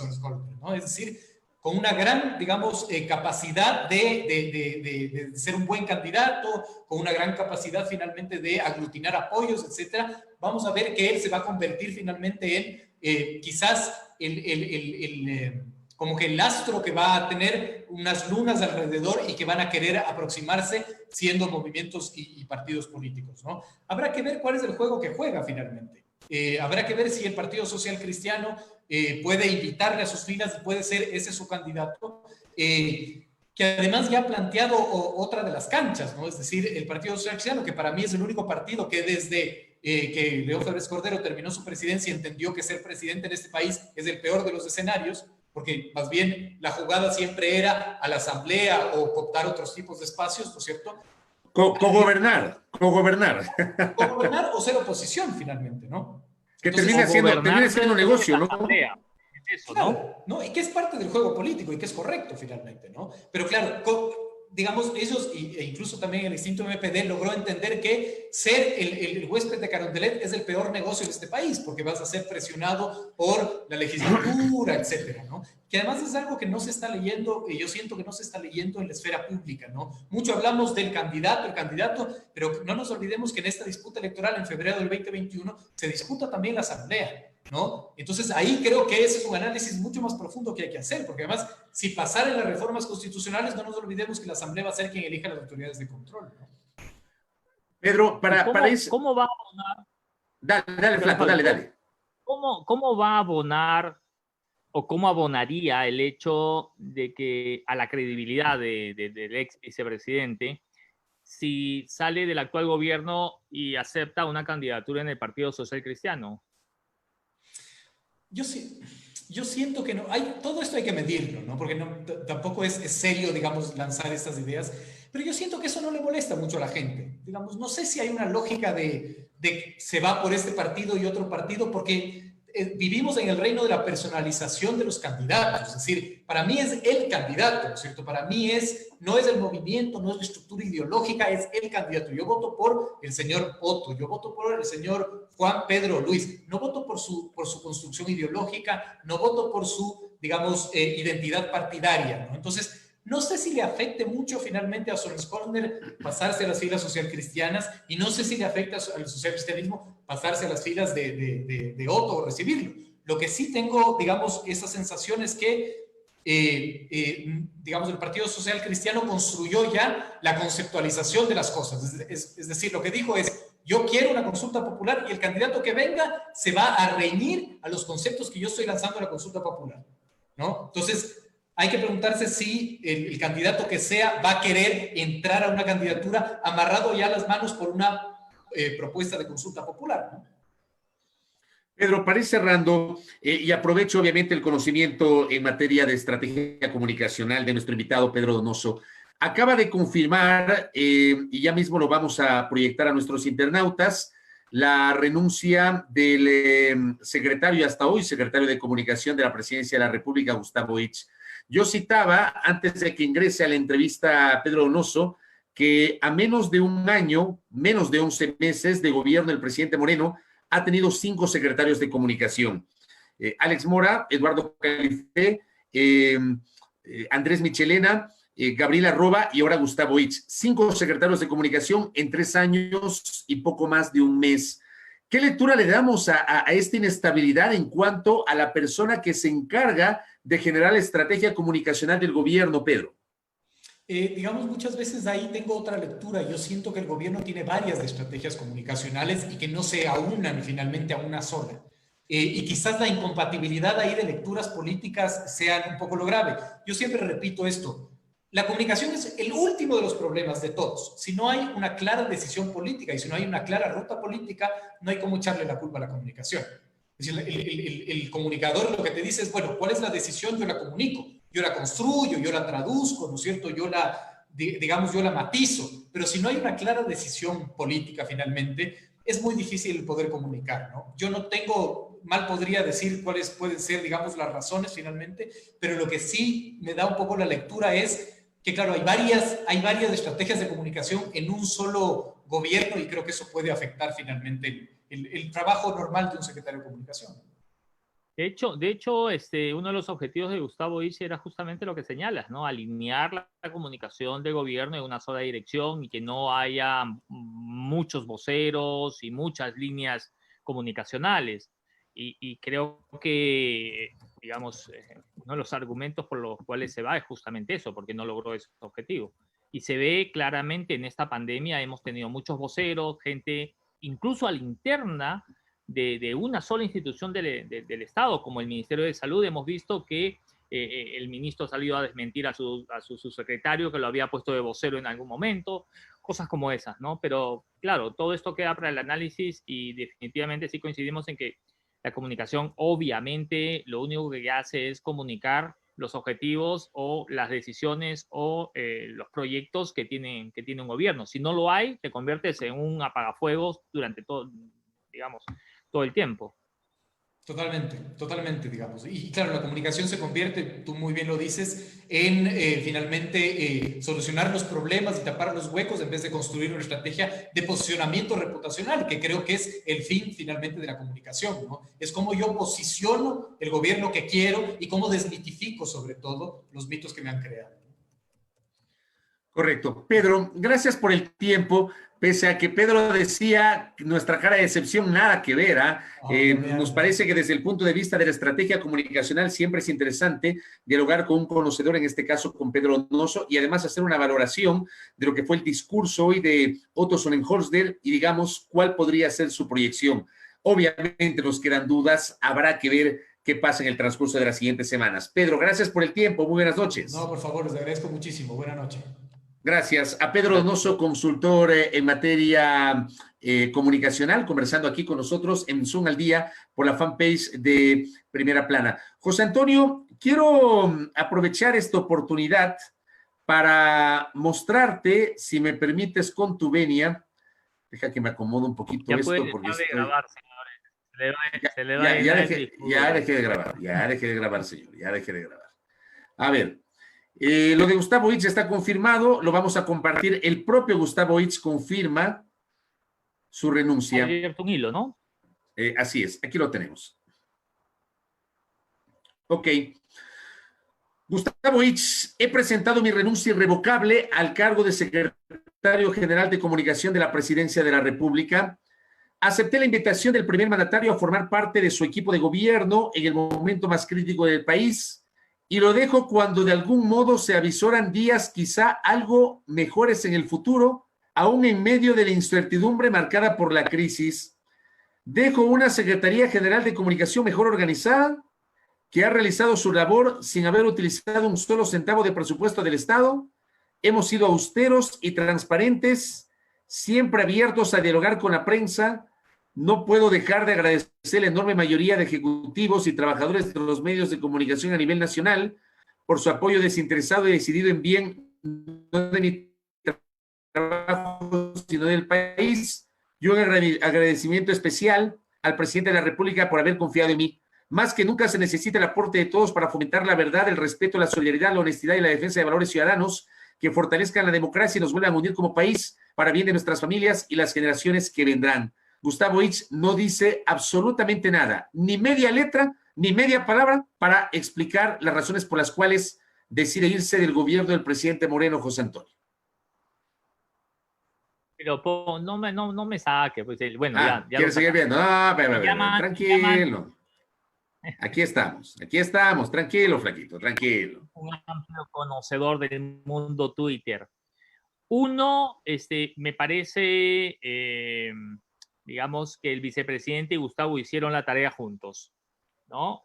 S3: ¿no? Es decir, con una gran, digamos, capacidad de ser un buen candidato, con una gran capacidad finalmente de aglutinar apoyos, etcétera, vamos a ver que él se va a convertir finalmente en quizás como que el astro que va a tener unas lunas alrededor y que van a querer aproximarse siendo movimientos y partidos políticos, ¿no? Habrá que ver cuál es el juego que juega finalmente. Habrá que ver si el Partido Social Cristiano puede invitarle a sus filas y puede ser ese su candidato, que además ya ha planteado otra de las canchas, ¿no? Es decir, el Partido Social Cristiano, que para mí es el único partido que desde que León Febres Cordero terminó su presidencia entendió que ser presidente en este país es el peor de los escenarios, porque más bien la jugada siempre era a la asamblea o cooptar otros tipos de espacios, ¿no es cierto?
S1: Cogobernar
S3: O ser oposición finalmente, ¿no?
S1: que
S3: Entonces,
S1: termine siendo negocio, ¿no?
S2: Eso,
S3: claro, ¿no? Y que es parte del juego político y que es correcto finalmente, ¿no? Pero claro, digamos, ellos, e incluso también el extinto MPD, logró entender que ser el huésped de Carondelet es el peor negocio de este país, porque vas a ser presionado por la legislatura, etcétera, ¿no? Que además es algo que no se está leyendo, y yo siento que no se está leyendo en la esfera pública, ¿no? Mucho hablamos del candidato, pero no nos olvidemos que en esta disputa electoral en febrero del 2021 se disputa también la asamblea. ¿no? Entonces ahí creo que ese es un análisis mucho más profundo que hay que hacer, porque además, si pasaran las reformas constitucionales, no nos olvidemos que la Asamblea va a ser quien elija las autoridades de control, ¿no?
S1: Pedro, para eso...
S2: ¿Cómo va a abonar?
S1: Dale, Flaco, dale.
S2: ¿Cómo va a abonar o cómo abonaría el hecho de que a la credibilidad del ex vicepresidente si sale del actual gobierno y acepta una candidatura en el Partido Social Cristiano?
S3: Yo siento que no, todo esto hay que medirlo, ¿no? Porque tampoco es serio, digamos, lanzar estas ideas, pero yo siento que eso no le molesta mucho a la gente. Digamos, no sé si hay una lógica de se va por este partido y otro partido, porque vivimos en el reino de la personalización de los candidatos. Es decir, para mí es el candidato, ¿no es cierto? Para mí no es el movimiento, no es la estructura ideológica, es el candidato. Yo voto por el señor Otto, yo voto por el señor Juan Pedro Luis. No voto por su construcción ideológica, no voto por su, digamos, identidad partidaria, ¿no? Entonces, no sé si le afecte mucho finalmente a Solms-Korner pasarse a las filas socialcristianas y no sé si le afecta al socialcristianismo pasarse a las filas de Otto o recibirlo. Lo que sí tengo, digamos, esa sensación es que, digamos, el Partido Social Cristiano construyó ya la conceptualización de las cosas. Es decir, lo que dijo es, yo quiero una consulta popular y el candidato que venga se va a reñir a los conceptos que yo estoy lanzando en la consulta popular, ¿no? Entonces, hay que preguntarse si el candidato que sea va a querer entrar a una candidatura amarrado ya a las manos por una propuesta de consulta popular, ¿no?
S1: Pedro, para ir cerrando, y aprovecho obviamente el conocimiento en materia de estrategia comunicacional de nuestro invitado Pedro Donoso, acaba de confirmar, y ya mismo lo vamos a proyectar a nuestros internautas, la renuncia del secretario, hasta hoy secretario de Comunicación de la Presidencia de la República, Gustavo Ich. Yo citaba, antes de que ingrese a la entrevista a Pedro Donoso, que a menos de un año, menos de 11 meses de gobierno del presidente Moreno, ha tenido 5 secretarios de comunicación. Alex Mora, Eduardo Califé, Andrés Michelena, Gabriela Roba y ahora Gustavo Ich. 5 secretarios de comunicación en 3 años y poco más de un mes. ¿Qué lectura le damos a esta inestabilidad en cuanto a la persona que se encarga de generar la estrategia comunicacional del gobierno, Pedro?
S3: Digamos, muchas veces ahí tengo otra lectura. Yo siento que el gobierno tiene varias estrategias comunicacionales y que no se aunan finalmente a una sola. Y quizás la incompatibilidad ahí de lecturas políticas sea un poco lo grave. Yo siempre repito esto. La comunicación es el último de los problemas de todos. Si no hay una clara decisión política y si no hay una clara ruta política, no hay cómo echarle la culpa a la comunicación. Es decir, el comunicador lo que te dice es, bueno, ¿cuál es la decisión? Yo la comunico, yo la construyo, yo la traduzco, ¿no es cierto? Yo la matizo. Pero si no hay una clara decisión política finalmente, es muy difícil el poder comunicar, ¿no? Yo no tengo, mal podría decir cuáles pueden ser, digamos, las razones finalmente, pero lo que sí me da un poco la lectura es que, claro, hay varias estrategias de comunicación en un solo gobierno y creo que eso puede afectar finalmente el trabajo normal de un secretario de comunicación.
S2: De hecho, uno de los objetivos de Gustavo Ich era justamente lo que señalas, ¿no? Alinear la comunicación de gobierno en una sola dirección y que no haya muchos voceros y muchas líneas comunicacionales. Y creo que, digamos, uno de los argumentos por los cuales se va es justamente eso, porque no logró ese objetivo. Y se ve claramente en esta pandemia, hemos tenido muchos voceros, gente incluso a la interna de una sola institución del Estado, como el Ministerio de Salud. Hemos visto que el ministro ha salido a desmentir a su subsecretario que lo había puesto de vocero en algún momento, cosas como esas, ¿no? Pero claro, todo esto queda para el análisis y definitivamente sí coincidimos en que la comunicación, obviamente, lo único que hace es comunicar los objetivos o las decisiones o los proyectos que tiene un gobierno. Si no lo hay, te conviertes en un apagafuegos durante todo, digamos, todo el tiempo.
S3: Totalmente, digamos. Y claro, la comunicación se convierte, tú muy bien lo dices, en finalmente solucionar los problemas y tapar los huecos en vez de construir una estrategia de posicionamiento reputacional, que creo que es el fin finalmente de la comunicación, ¿no? Es cómo yo posiciono el gobierno que quiero y cómo desmitifico sobre todo los mitos que me han creado.
S1: Correcto. Pedro, gracias por el tiempo. Pese a que Pedro decía nuestra cara de decepción, nada que ver. Nos parece que desde el punto de vista de la estrategia comunicacional siempre es interesante dialogar con un conocedor, en este caso con Pedro Donoso, y además hacer una valoración de lo que fue el discurso hoy de Otto Sonnenholster y digamos cuál podría ser su proyección. Obviamente nos quedan dudas, habrá que ver qué pasa en el transcurso de las siguientes semanas. Pedro, gracias por el tiempo, muy buenas noches.
S3: No, por favor, les agradezco muchísimo. Buenas noches.
S1: Gracias. A Pedro Donoso, consultor en materia comunicacional, conversando aquí con nosotros en Zoom al Día por la fanpage de Primera Plana. José Antonio, quiero aprovechar esta oportunidad para mostrarte, si me permites, con tu venia. Deja que me acomodo un poquito
S2: ya
S1: esto.
S2: puede
S1: porque
S2: dejar de grabar, señores.
S1: ya dejé de grabar, ya dejé de grabar, señor, ya dejé de grabar. A ver. Lo de Gustavo Itz está confirmado, lo vamos a compartir. El propio Gustavo Itz confirma su renuncia.
S2: Ha abierto un hilo, ¿no?
S1: Así es, aquí lo tenemos. Ok. Gustavo Itz, he presentado mi renuncia irrevocable al cargo de secretario general de comunicación de la Presidencia de la República. Acepté la invitación del primer mandatario a formar parte de su equipo de gobierno en el momento más crítico del país. Y lo dejo cuando de algún modo se avisoran días quizá algo mejores en el futuro, aún en medio de la incertidumbre marcada por la crisis. Dejo una Secretaría General de Comunicación mejor organizada, que ha realizado su labor sin haber utilizado un solo centavo de presupuesto del Estado. Hemos sido austeros y transparentes, siempre abiertos a dialogar con la prensa. No puedo dejar de agradecer a la enorme mayoría de ejecutivos y trabajadores de los medios de comunicación a nivel nacional por su apoyo desinteresado y decidido en bien, no de mi trabajo, sino del país. Y un agradecimiento especial al presidente de la República por haber confiado en mí. Más que nunca se necesita el aporte de todos para fomentar la verdad, el respeto, la solidaridad, la honestidad y la defensa de valores ciudadanos que fortalezcan la democracia y nos vuelvan a unir como país para bien de nuestras familias y las generaciones que vendrán. Gustavo Itz no dice absolutamente nada, ni media letra, ni media palabra para explicar las razones por las cuales decide irse del gobierno del presidente Moreno, José Antonio.
S2: Pero no me saque. Pues, bueno, ya
S1: ¿quieres seguir viendo? Tranquilo. Aquí estamos, tranquilo, flaquito, tranquilo.
S2: Un amplio conocedor del mundo Twitter. Uno, me parece... digamos que el vicepresidente y Gustavo hicieron la tarea juntos, ¿no?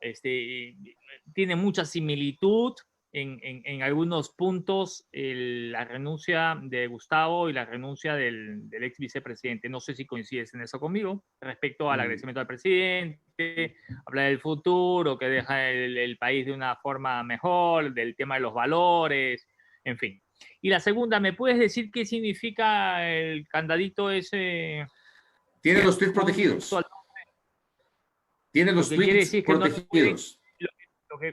S2: Tiene mucha similitud en algunos puntos la renuncia de Gustavo y la renuncia del ex vicepresidente. No sé si coincides en eso conmigo, respecto al agradecimiento al presidente, hablar del futuro, que deja el país de una forma mejor, del tema de los valores, en fin. Y la segunda, ¿me puedes decir qué significa el candadito ese?
S1: Tiene los tweets protegidos. Tiene los tweets protegidos.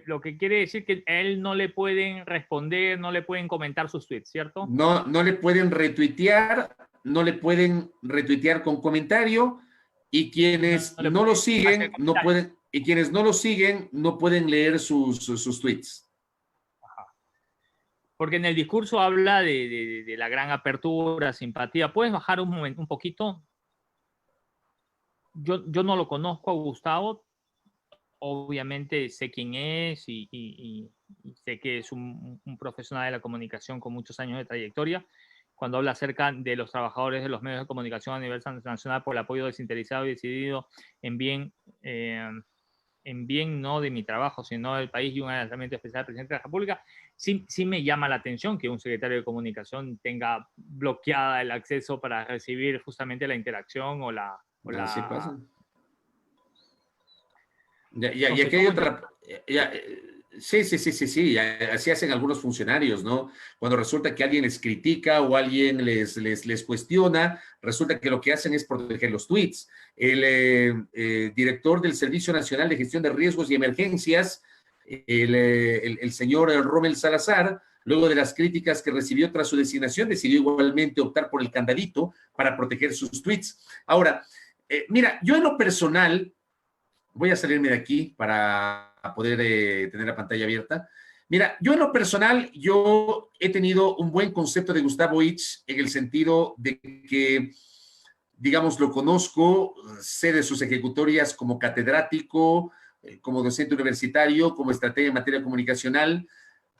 S2: Lo que quiere decir que a él no le pueden responder, no le pueden comentar sus tweets, ¿cierto?
S1: No le pueden retuitear, con comentario, y quienes no lo siguen, no pueden, y quienes no lo siguen, no pueden leer sus tweets.
S2: Ajá. Porque en el discurso habla de la gran apertura, simpatía. ¿Puedes bajar un poquito? Yo no lo conozco a Gustavo, obviamente sé quién es y sé que es un profesional de la comunicación con muchos años de trayectoria. Cuando habla acerca de los trabajadores de los medios de comunicación a nivel nacional por el apoyo desinteresado y decidido en bien no de mi trabajo, sino del país, y un agradecimiento especial al presidente de la República, sí me llama la atención que un secretario de comunicación tenga bloqueada el acceso para recibir justamente la interacción o la...
S1: Así pasa. Ya que hay otra... Sí, así hacen algunos funcionarios, ¿no? Cuando resulta que alguien les critica o alguien les cuestiona, resulta que lo que hacen es proteger los tweets. El director del Servicio Nacional de Gestión de Riesgos y Emergencias, el señor Rommel Salazar, luego de las críticas que recibió tras su designación, decidió igualmente optar por el candadito para proteger sus tweets. Ahora, mira, yo en lo personal, voy a salirme de aquí para poder tener la pantalla abierta. Mira, yo en lo personal, yo he tenido un buen concepto de Gustavo Itch en el sentido de que, digamos, lo conozco, sé de sus ejecutorias como catedrático, como docente universitario, como estratega en materia comunicacional,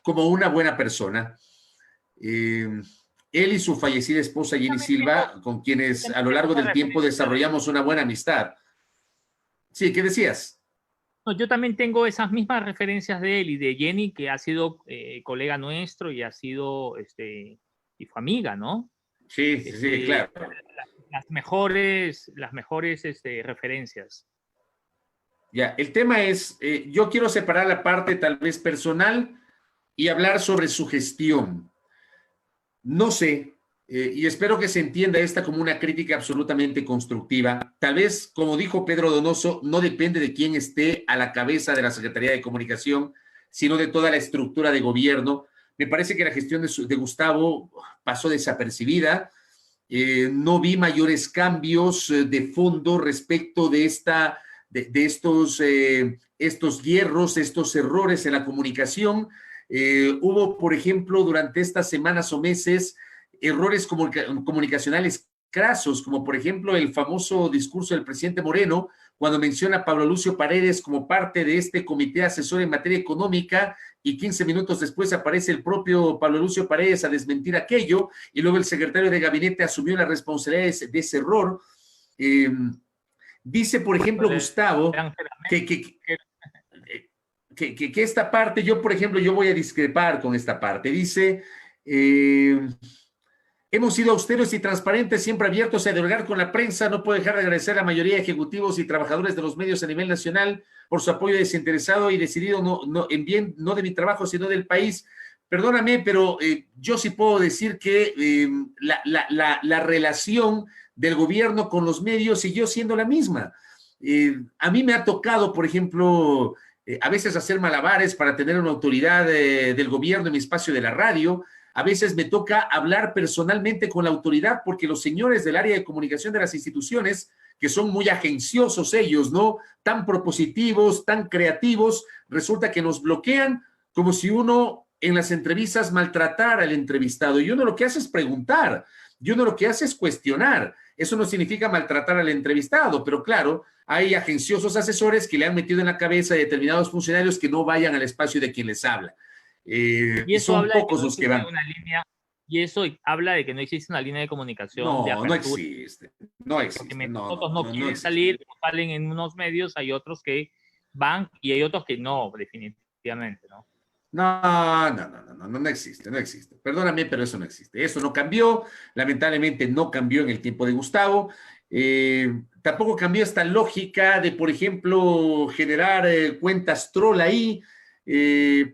S1: como una buena persona. Eh, Él y su fallecida esposa Jenny Silva, con quienes a lo largo del tiempo desarrollamos una buena amistad. Sí, ¿qué decías?
S2: No, yo también tengo esas mismas referencias de él y de Jenny, que ha sido colega nuestro y ha sido, y fue amiga, ¿no?
S1: Sí, sí, claro.
S2: Las mejores referencias.
S1: Ya, el tema es, yo quiero separar la parte tal vez personal y hablar sobre su gestión. No sé, y espero que se entienda esta como una crítica absolutamente constructiva. Tal vez, como dijo Pedro Donoso, no depende de quién esté a la cabeza de la Secretaría de Comunicación, sino de toda la estructura de gobierno. Me parece que la gestión de Gustavo pasó desapercibida. No vi mayores cambios de fondo respecto de estos hierros, estos errores en la comunicación. Hubo, por ejemplo, durante estas semanas o meses, errores comunicacionales crasos, como por ejemplo el famoso discurso del presidente Moreno, cuando menciona a Pablo Lucio Paredes como parte de este comité asesor en materia económica, y 15 minutos después aparece el propio Pablo Lucio Paredes a desmentir aquello, y luego el secretario de gabinete asumió la responsabilidad de ese error. Dice, por ejemplo, Gustavo, que esta parte, yo, por ejemplo, yo voy a discrepar con esta parte. Dice, hemos sido austeros y transparentes, siempre abiertos a dialogar con la prensa. No puedo dejar de agradecer a la mayoría de ejecutivos y trabajadores de los medios a nivel nacional por su apoyo desinteresado y decidido en bien, no de mi trabajo, sino del país. Perdóname, pero yo sí puedo decir que la relación del gobierno con los medios siguió siendo la misma. A mí me ha tocado, por ejemplo, a veces hacer malabares para tener una autoridad del gobierno en mi espacio de la radio. A veces me toca hablar personalmente con la autoridad porque los señores del área de comunicación de las instituciones, que son muy agenciosos ellos, ¿no? Tan propositivos, tan creativos, resulta que nos bloquean como si uno en las entrevistas maltratara al entrevistado. Y uno lo que hace es preguntar, y uno lo que hace es cuestionar. Eso no significa maltratar al entrevistado, pero claro, hay agenciosos asesores que le han metido en la cabeza a determinados funcionarios que no vayan al espacio de quien les habla.
S2: Y eso
S1: son pocos los que van.
S2: Y eso habla de que no existe una línea de comunicación.
S1: No existe. No existe.
S2: Nosotros no quieren salir, salen en unos medios, hay otros que van y hay otros que no, definitivamente, ¿no?
S1: No existe, no existe. Perdóname, pero eso no existe. Eso no cambió, lamentablemente no cambió en el tiempo de Gustavo. Tampoco cambió esta lógica de, por ejemplo, generar cuentas troll ahí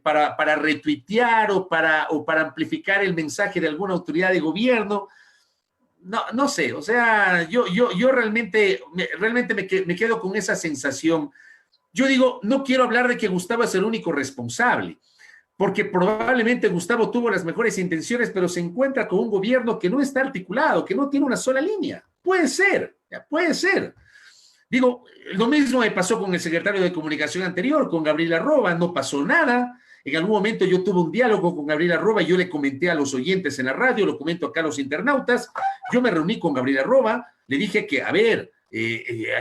S1: para retuitear o para amplificar el mensaje de alguna autoridad de gobierno. No sé, o sea, yo realmente me quedo con esa sensación. Yo digo, no quiero hablar de que Gustavo es el único responsable, porque probablemente Gustavo tuvo las mejores intenciones, pero se encuentra con un gobierno que no está articulado, que no tiene una sola línea. Puede ser, puede ser. Digo, lo mismo me pasó con el secretario de Comunicación anterior, con Gabriela Roba, no pasó nada. En algún momento yo tuve un diálogo con Gabriela Roba y yo le comenté a los oyentes en la radio, lo comento acá a los internautas. Yo me reuní con Gabriela Roba, le dije que, a ver,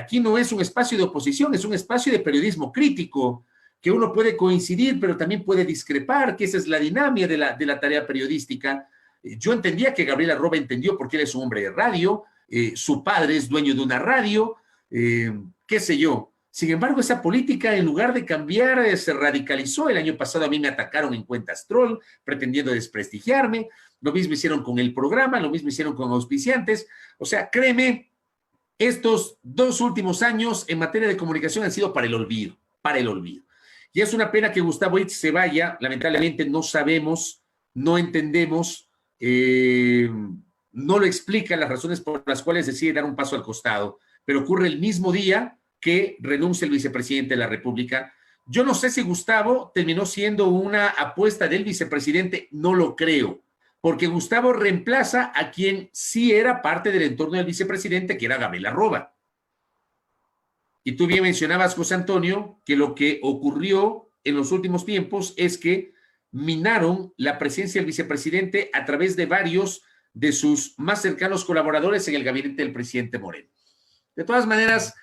S1: aquí no es un espacio de oposición, es un espacio de periodismo crítico, que uno puede coincidir, pero también puede discrepar, que esa es la dinámica de la tarea periodística. Yo entendía que Gabriela Roba entendió porque él es un hombre de radio, su padre es dueño de una radio, qué sé yo. Sin embargo, esa política, en lugar de cambiar, se radicalizó. El año pasado a mí me atacaron en cuentas troll, pretendiendo desprestigiarme. Lo mismo hicieron con el programa, lo mismo hicieron con auspiciantes. O sea, créeme, estos 2 últimos años en materia de comunicación han sido para el olvido, para el olvido. Y es una pena que Gustavo Itch se vaya. Lamentablemente no sabemos, no entendemos, no lo explican las razones por las cuales decide dar un paso al costado, pero ocurre el mismo día que renuncia el vicepresidente de la República. Yo no sé si Gustavo terminó siendo una apuesta del vicepresidente, no lo creo, porque Gustavo reemplaza a quien sí era parte del entorno del vicepresidente, que era Gabriela Roba. Y tú bien mencionabas, José Antonio, que lo que ocurrió en los últimos tiempos es que minaron la presencia del vicepresidente a través de varios de sus más cercanos colaboradores en el gabinete del presidente Moreno. De todas maneras,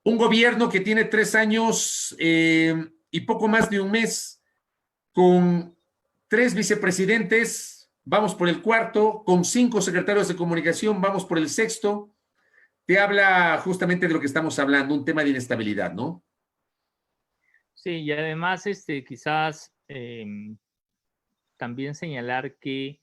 S1: un gobierno que tiene 3 años y poco más de un mes, con 3 vicepresidentes, vamos por el cuarto, con 5 secretarios de comunicación, vamos por el sexto, te habla justamente de lo que estamos hablando, un tema de inestabilidad, ¿no?
S2: Sí, y además, quizás también señalar que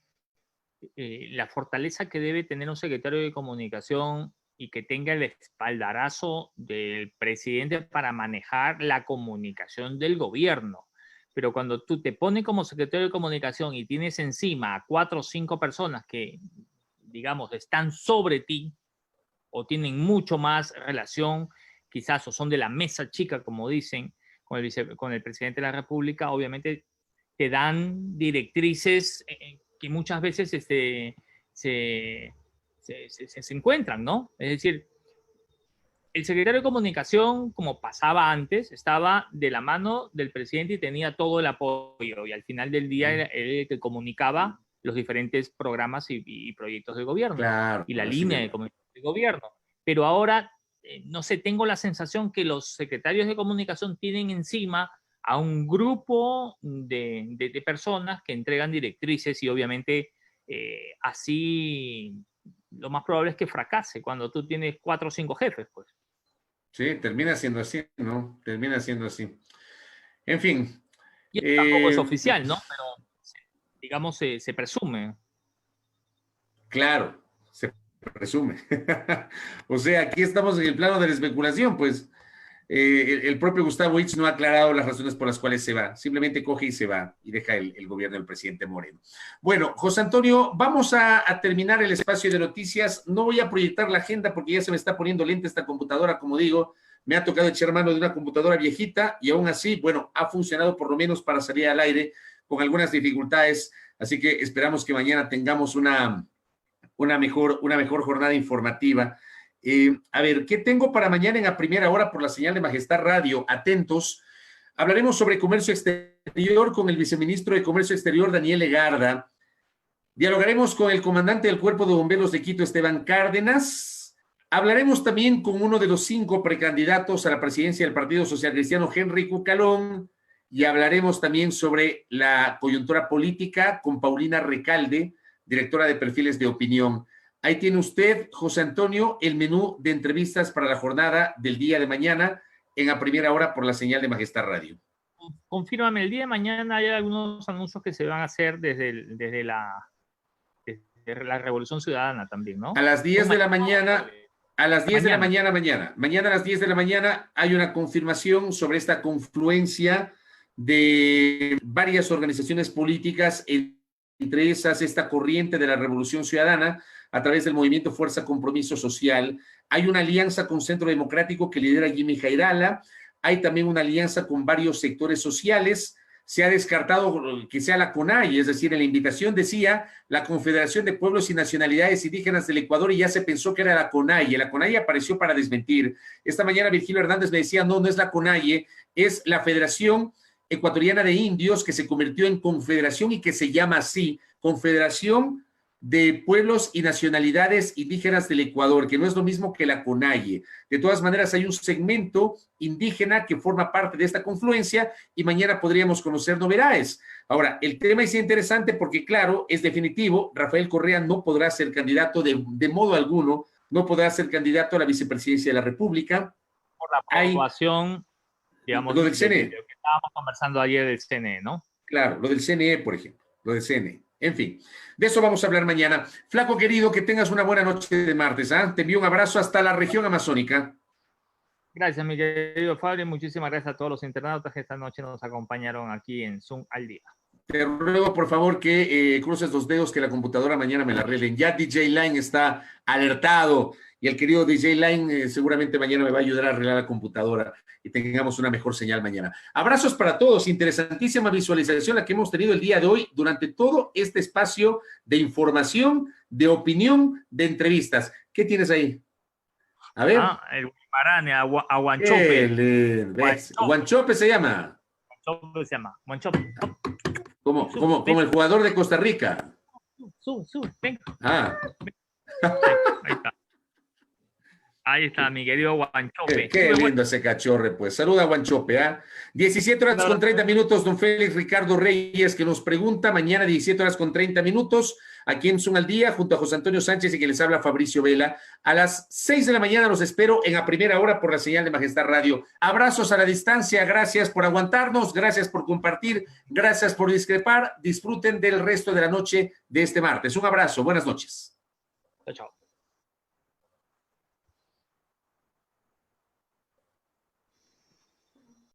S2: la fortaleza que debe tener un secretario de comunicación y que tenga el espaldarazo del presidente para manejar la comunicación del gobierno. Pero cuando tú te pones como secretario de comunicación y tienes encima a 4 o 5 personas que, digamos, están sobre ti o tienen mucho más relación, quizás, o son de la mesa chica, como dicen, con el presidente de la República, obviamente te dan directrices que muchas veces se encuentran, ¿no? Es decir, el secretario de comunicación, como pasaba antes, estaba de la mano del presidente y tenía todo el apoyo, y al final del día era él el que comunicaba los diferentes programas y proyectos del gobierno,
S1: claro,
S2: y la línea de comunicación del gobierno. Pero ahora, no sé, tengo la sensación que los secretarios de comunicación tienen encima a un grupo de personas que entregan directrices y obviamente así lo más probable es que fracase cuando tú tienes 4 o 5 jefes, pues.
S1: Sí, termina siendo así, ¿no? Termina siendo así. En fin.
S2: Y tampoco es oficial, ¿no? Pero, digamos, se presume.
S1: Claro, se presume. O sea, aquí estamos en el plano de la especulación, pues el propio Gustavo Ix no ha aclarado las razones por las cuales se va, simplemente coge y se va y deja el gobierno del presidente Moreno. Bueno, José Antonio, vamos a terminar el espacio de noticias. No voy a proyectar la agenda porque ya se me está poniendo lenta esta computadora, como digo, me ha tocado echar mano de una computadora viejita y aún así, bueno, ha funcionado por lo menos para salir al aire con algunas dificultades, así que esperamos que mañana tengamos una mejor jornada informativa. A ver, ¿qué tengo para mañana en la primera hora por la señal de Majestad Radio? Atentos. Hablaremos sobre comercio exterior con el viceministro de Comercio Exterior, Daniel Legarda. Dialogaremos con el comandante del Cuerpo de Bomberos de Quito, Esteban Cárdenas. Hablaremos también con uno de los 5 precandidatos a la presidencia del Partido Social Cristiano, Henry Cucalón. Y hablaremos también sobre la coyuntura política con Paulina Recalde, directora de Perfiles de Opinión. Ahí tiene usted, José Antonio, el menú de entrevistas para la jornada del día de mañana en la primera hora por la señal de Majestad Radio.
S2: Confírmame, el día de mañana hay algunos anuncios que se van a hacer desde la Revolución Ciudadana también, ¿no?
S1: A las 10 de la mañana, a las 10 de la mañana, mañana a las 10 de la mañana hay una confirmación sobre esta confluencia de varias organizaciones políticas, entre esas esta corriente de la Revolución Ciudadana a través del movimiento Fuerza Compromiso Social. Hay una alianza con Centro Democrático que lidera Jimmy Jairala, hay también una alianza con varios sectores sociales. Se ha descartado que sea la CONAIE, es decir, en la invitación decía la Confederación de Pueblos y Nacionalidades Indígenas del Ecuador y ya se pensó que era la CONAIE. La CONAIE apareció para desmentir. Esta mañana Virgilio Hernández me decía, no es la CONAIE, es la Federación Ecuatoriana de Indios que se convirtió en confederación y que se llama así, Confederación de Pueblos y Nacionalidades Indígenas del Ecuador, que no es lo mismo que la CONAIE. De todas maneras, hay un segmento indígena que forma parte de esta confluencia y mañana podríamos conocer novedades. Ahora, el tema es interesante porque, claro, es definitivo, Rafael Correa no podrá ser candidato de modo alguno, no podrá ser candidato a la vicepresidencia de la República.
S2: Por la aprobación, digamos,
S1: lo del CNE.
S2: De lo que estábamos conversando ayer del CNE, ¿no?
S1: Claro, lo del CNE, por ejemplo, lo del CNE. En fin, de eso vamos a hablar mañana. Flaco querido, que tengas una buena noche de martes. Te envío un abrazo hasta la región amazónica.
S2: Gracias, mi querido Fabio. Muchísimas gracias a todos los internautas que esta noche nos acompañaron aquí en Zoom al día.
S1: Te ruego, por favor, que cruces los dedos que la computadora mañana me la arreglen. Ya DJ Line está alertado y el querido DJ Line seguramente mañana me va a ayudar a arreglar la computadora y tengamos una mejor señal mañana. Abrazos para todos. Interesantísima visualización la que hemos tenido el día de hoy durante todo este espacio de información, de opinión, de entrevistas. ¿Qué tienes ahí? A ver.
S2: El Guimarães, Aguanchope.
S1: Guanchope se llama.
S2: Guanchope se llama. Guanchope.
S1: Como el jugador de Costa Rica.
S2: Venga.
S1: Ah.
S2: Ahí está. Ahí está, mi querido Guanchope.
S1: Qué lindo ese cachorre, pues. Saluda a Guanchope, ¿ah? 17 horas con 30 minutos, don Félix Ricardo Reyes, que nos pregunta, mañana 17 horas con 30 minutos, aquí en Zoom al Día, junto a José Antonio Sánchez y que les habla Fabricio Vela. A las 6 de la mañana los espero en A Primera Hora por la señal de Majestad Radio. Abrazos a la distancia, gracias por aguantarnos, gracias por compartir, gracias por discrepar. Disfruten del resto de la noche de este martes. Un abrazo, buenas noches.
S2: Chao.